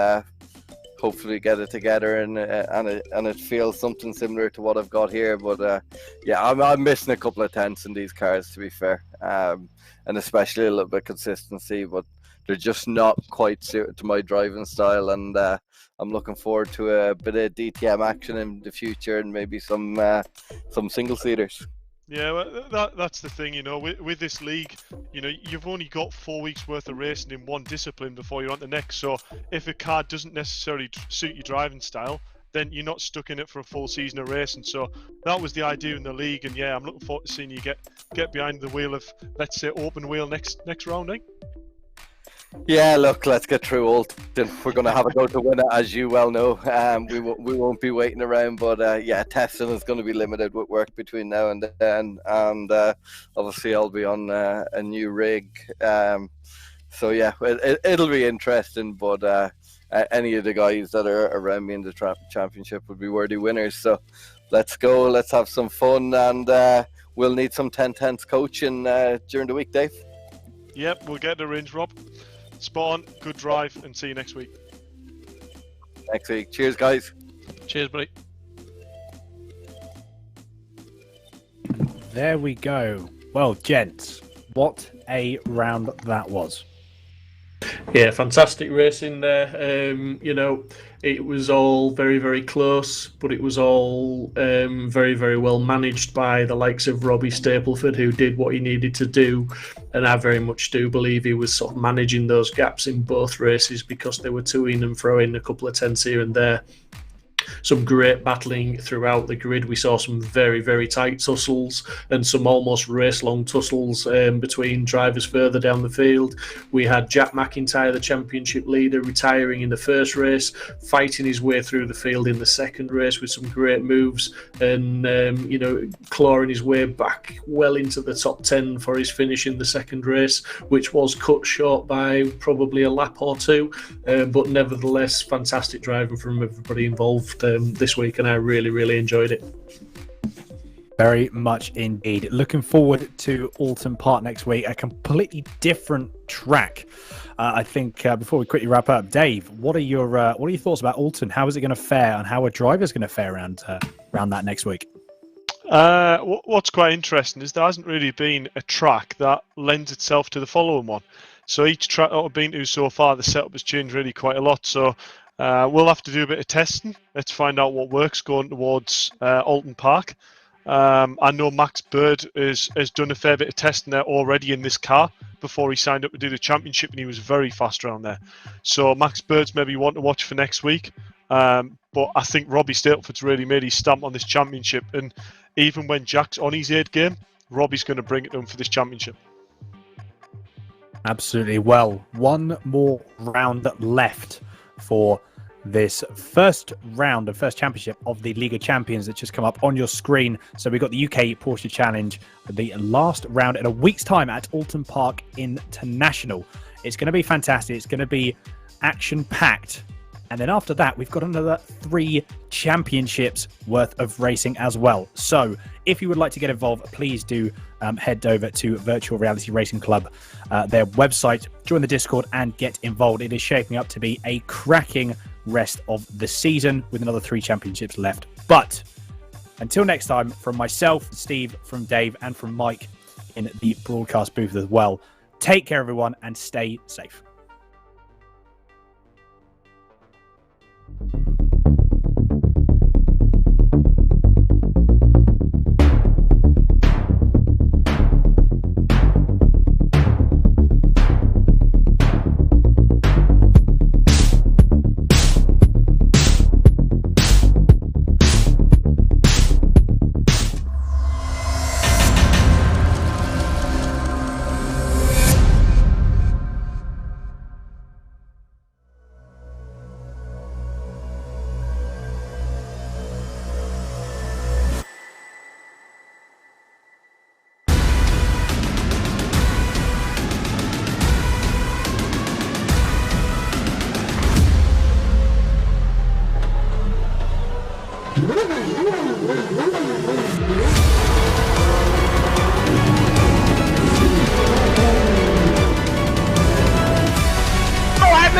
hopefully get it together and it feels something similar to what I've got here. But yeah, I'm missing a couple of tenths in these cars, to be fair, and especially a little bit of consistency, but they're just not quite suited to my driving style, and I'm looking forward to a bit of DTM action in the future and maybe some single seaters. Yeah, well, that's the thing, you know, with this league, you know, you've only got 4 weeks worth of racing in one discipline before you're on the next. So if a car doesn't necessarily suit your driving style, then you're not stuck in it for a full season of racing. So that was the idea in the league, and yeah, I'm looking forward to seeing you get behind the wheel of, let's say, open wheel next round, eh? Yeah, look, let's get through Alton. We're going to have a go to win it, as you well know. We won't be waiting around, but yeah, testing is going to be limited with work between now and then, and obviously I'll be on a new rig. So yeah, it'll be interesting, but any of the guys that are around me in the championship would be worthy winners. So let's go, let's have some fun, and we'll need some 10-10s coaching during the week, Dave. Yep, we'll get the range, Rob. Spot on, good drive, and see you next week. Next week. Cheers, guys. Cheers, buddy. There we go. Well, gents, what a round that was. Yeah, fantastic racing there. You know, it was all very, very close, but it was all very, very well managed by the likes of Robbie Stapleford, who did what he needed to do. And I very much do believe he was sort of managing those gaps in both races, because they were toing and throwing a couple of tenths here and there. Some great battling throughout the grid. We saw some very, very tight tussles and some almost race-long tussles between drivers further down the field. We had Jack McIntyre, the championship leader, retiring in the first race, fighting his way through the field in the second race with some great moves, and you know, clawing his way back well into the top 10 for his finish in the second race, which was cut short by probably a lap or two, but nevertheless fantastic driving from everybody involved this week, and I really, really enjoyed it. Very much indeed. Looking forward to Alton Park next week, a completely different track. I think before we quickly wrap up, Dave, what are your thoughts about Alton? How is it going to fare, and how are drivers going to fare around that next week? What's quite interesting is there hasn't really been a track that lends itself to the following one. So each track that I've been to so far, the setup has changed really quite a lot. So We'll have to do a bit of testing. Let's find out what works going towards Alton Park. I know Max Bird has done a fair bit of testing there already in this car before he signed up to do the championship, and he was very fast around there. So Max Bird's maybe one to watch for next week. But I think Robbie Stapleford's really made his stamp on this championship, and even when Jack's on his 8th game, Robbie's going to bring it to him for this championship. Absolutely. Well, one more round left for this first round of first championship of the League of Champions that just come up on your screen. So we've got the UK Porsche Challenge, the last round in a week's time at Alton Park International. It's going to be fantastic. It's going to be action-packed. And then after that, we've got another 3 championships worth of racing as well. So if you would like to get involved, please do head over to Virtual Reality Racing Club, their website, join the Discord and get involved. It is shaping up to be a cracking rest of the season with another 3 championships left. But until next time, from myself, Steve, from Dave, and from Mike in the broadcast booth as well, take care, everyone, and stay safe.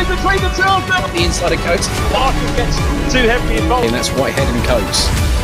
Between the two of them, The inside of coats. Porsche gets too heavily involved. And that's Whitehead and Coates.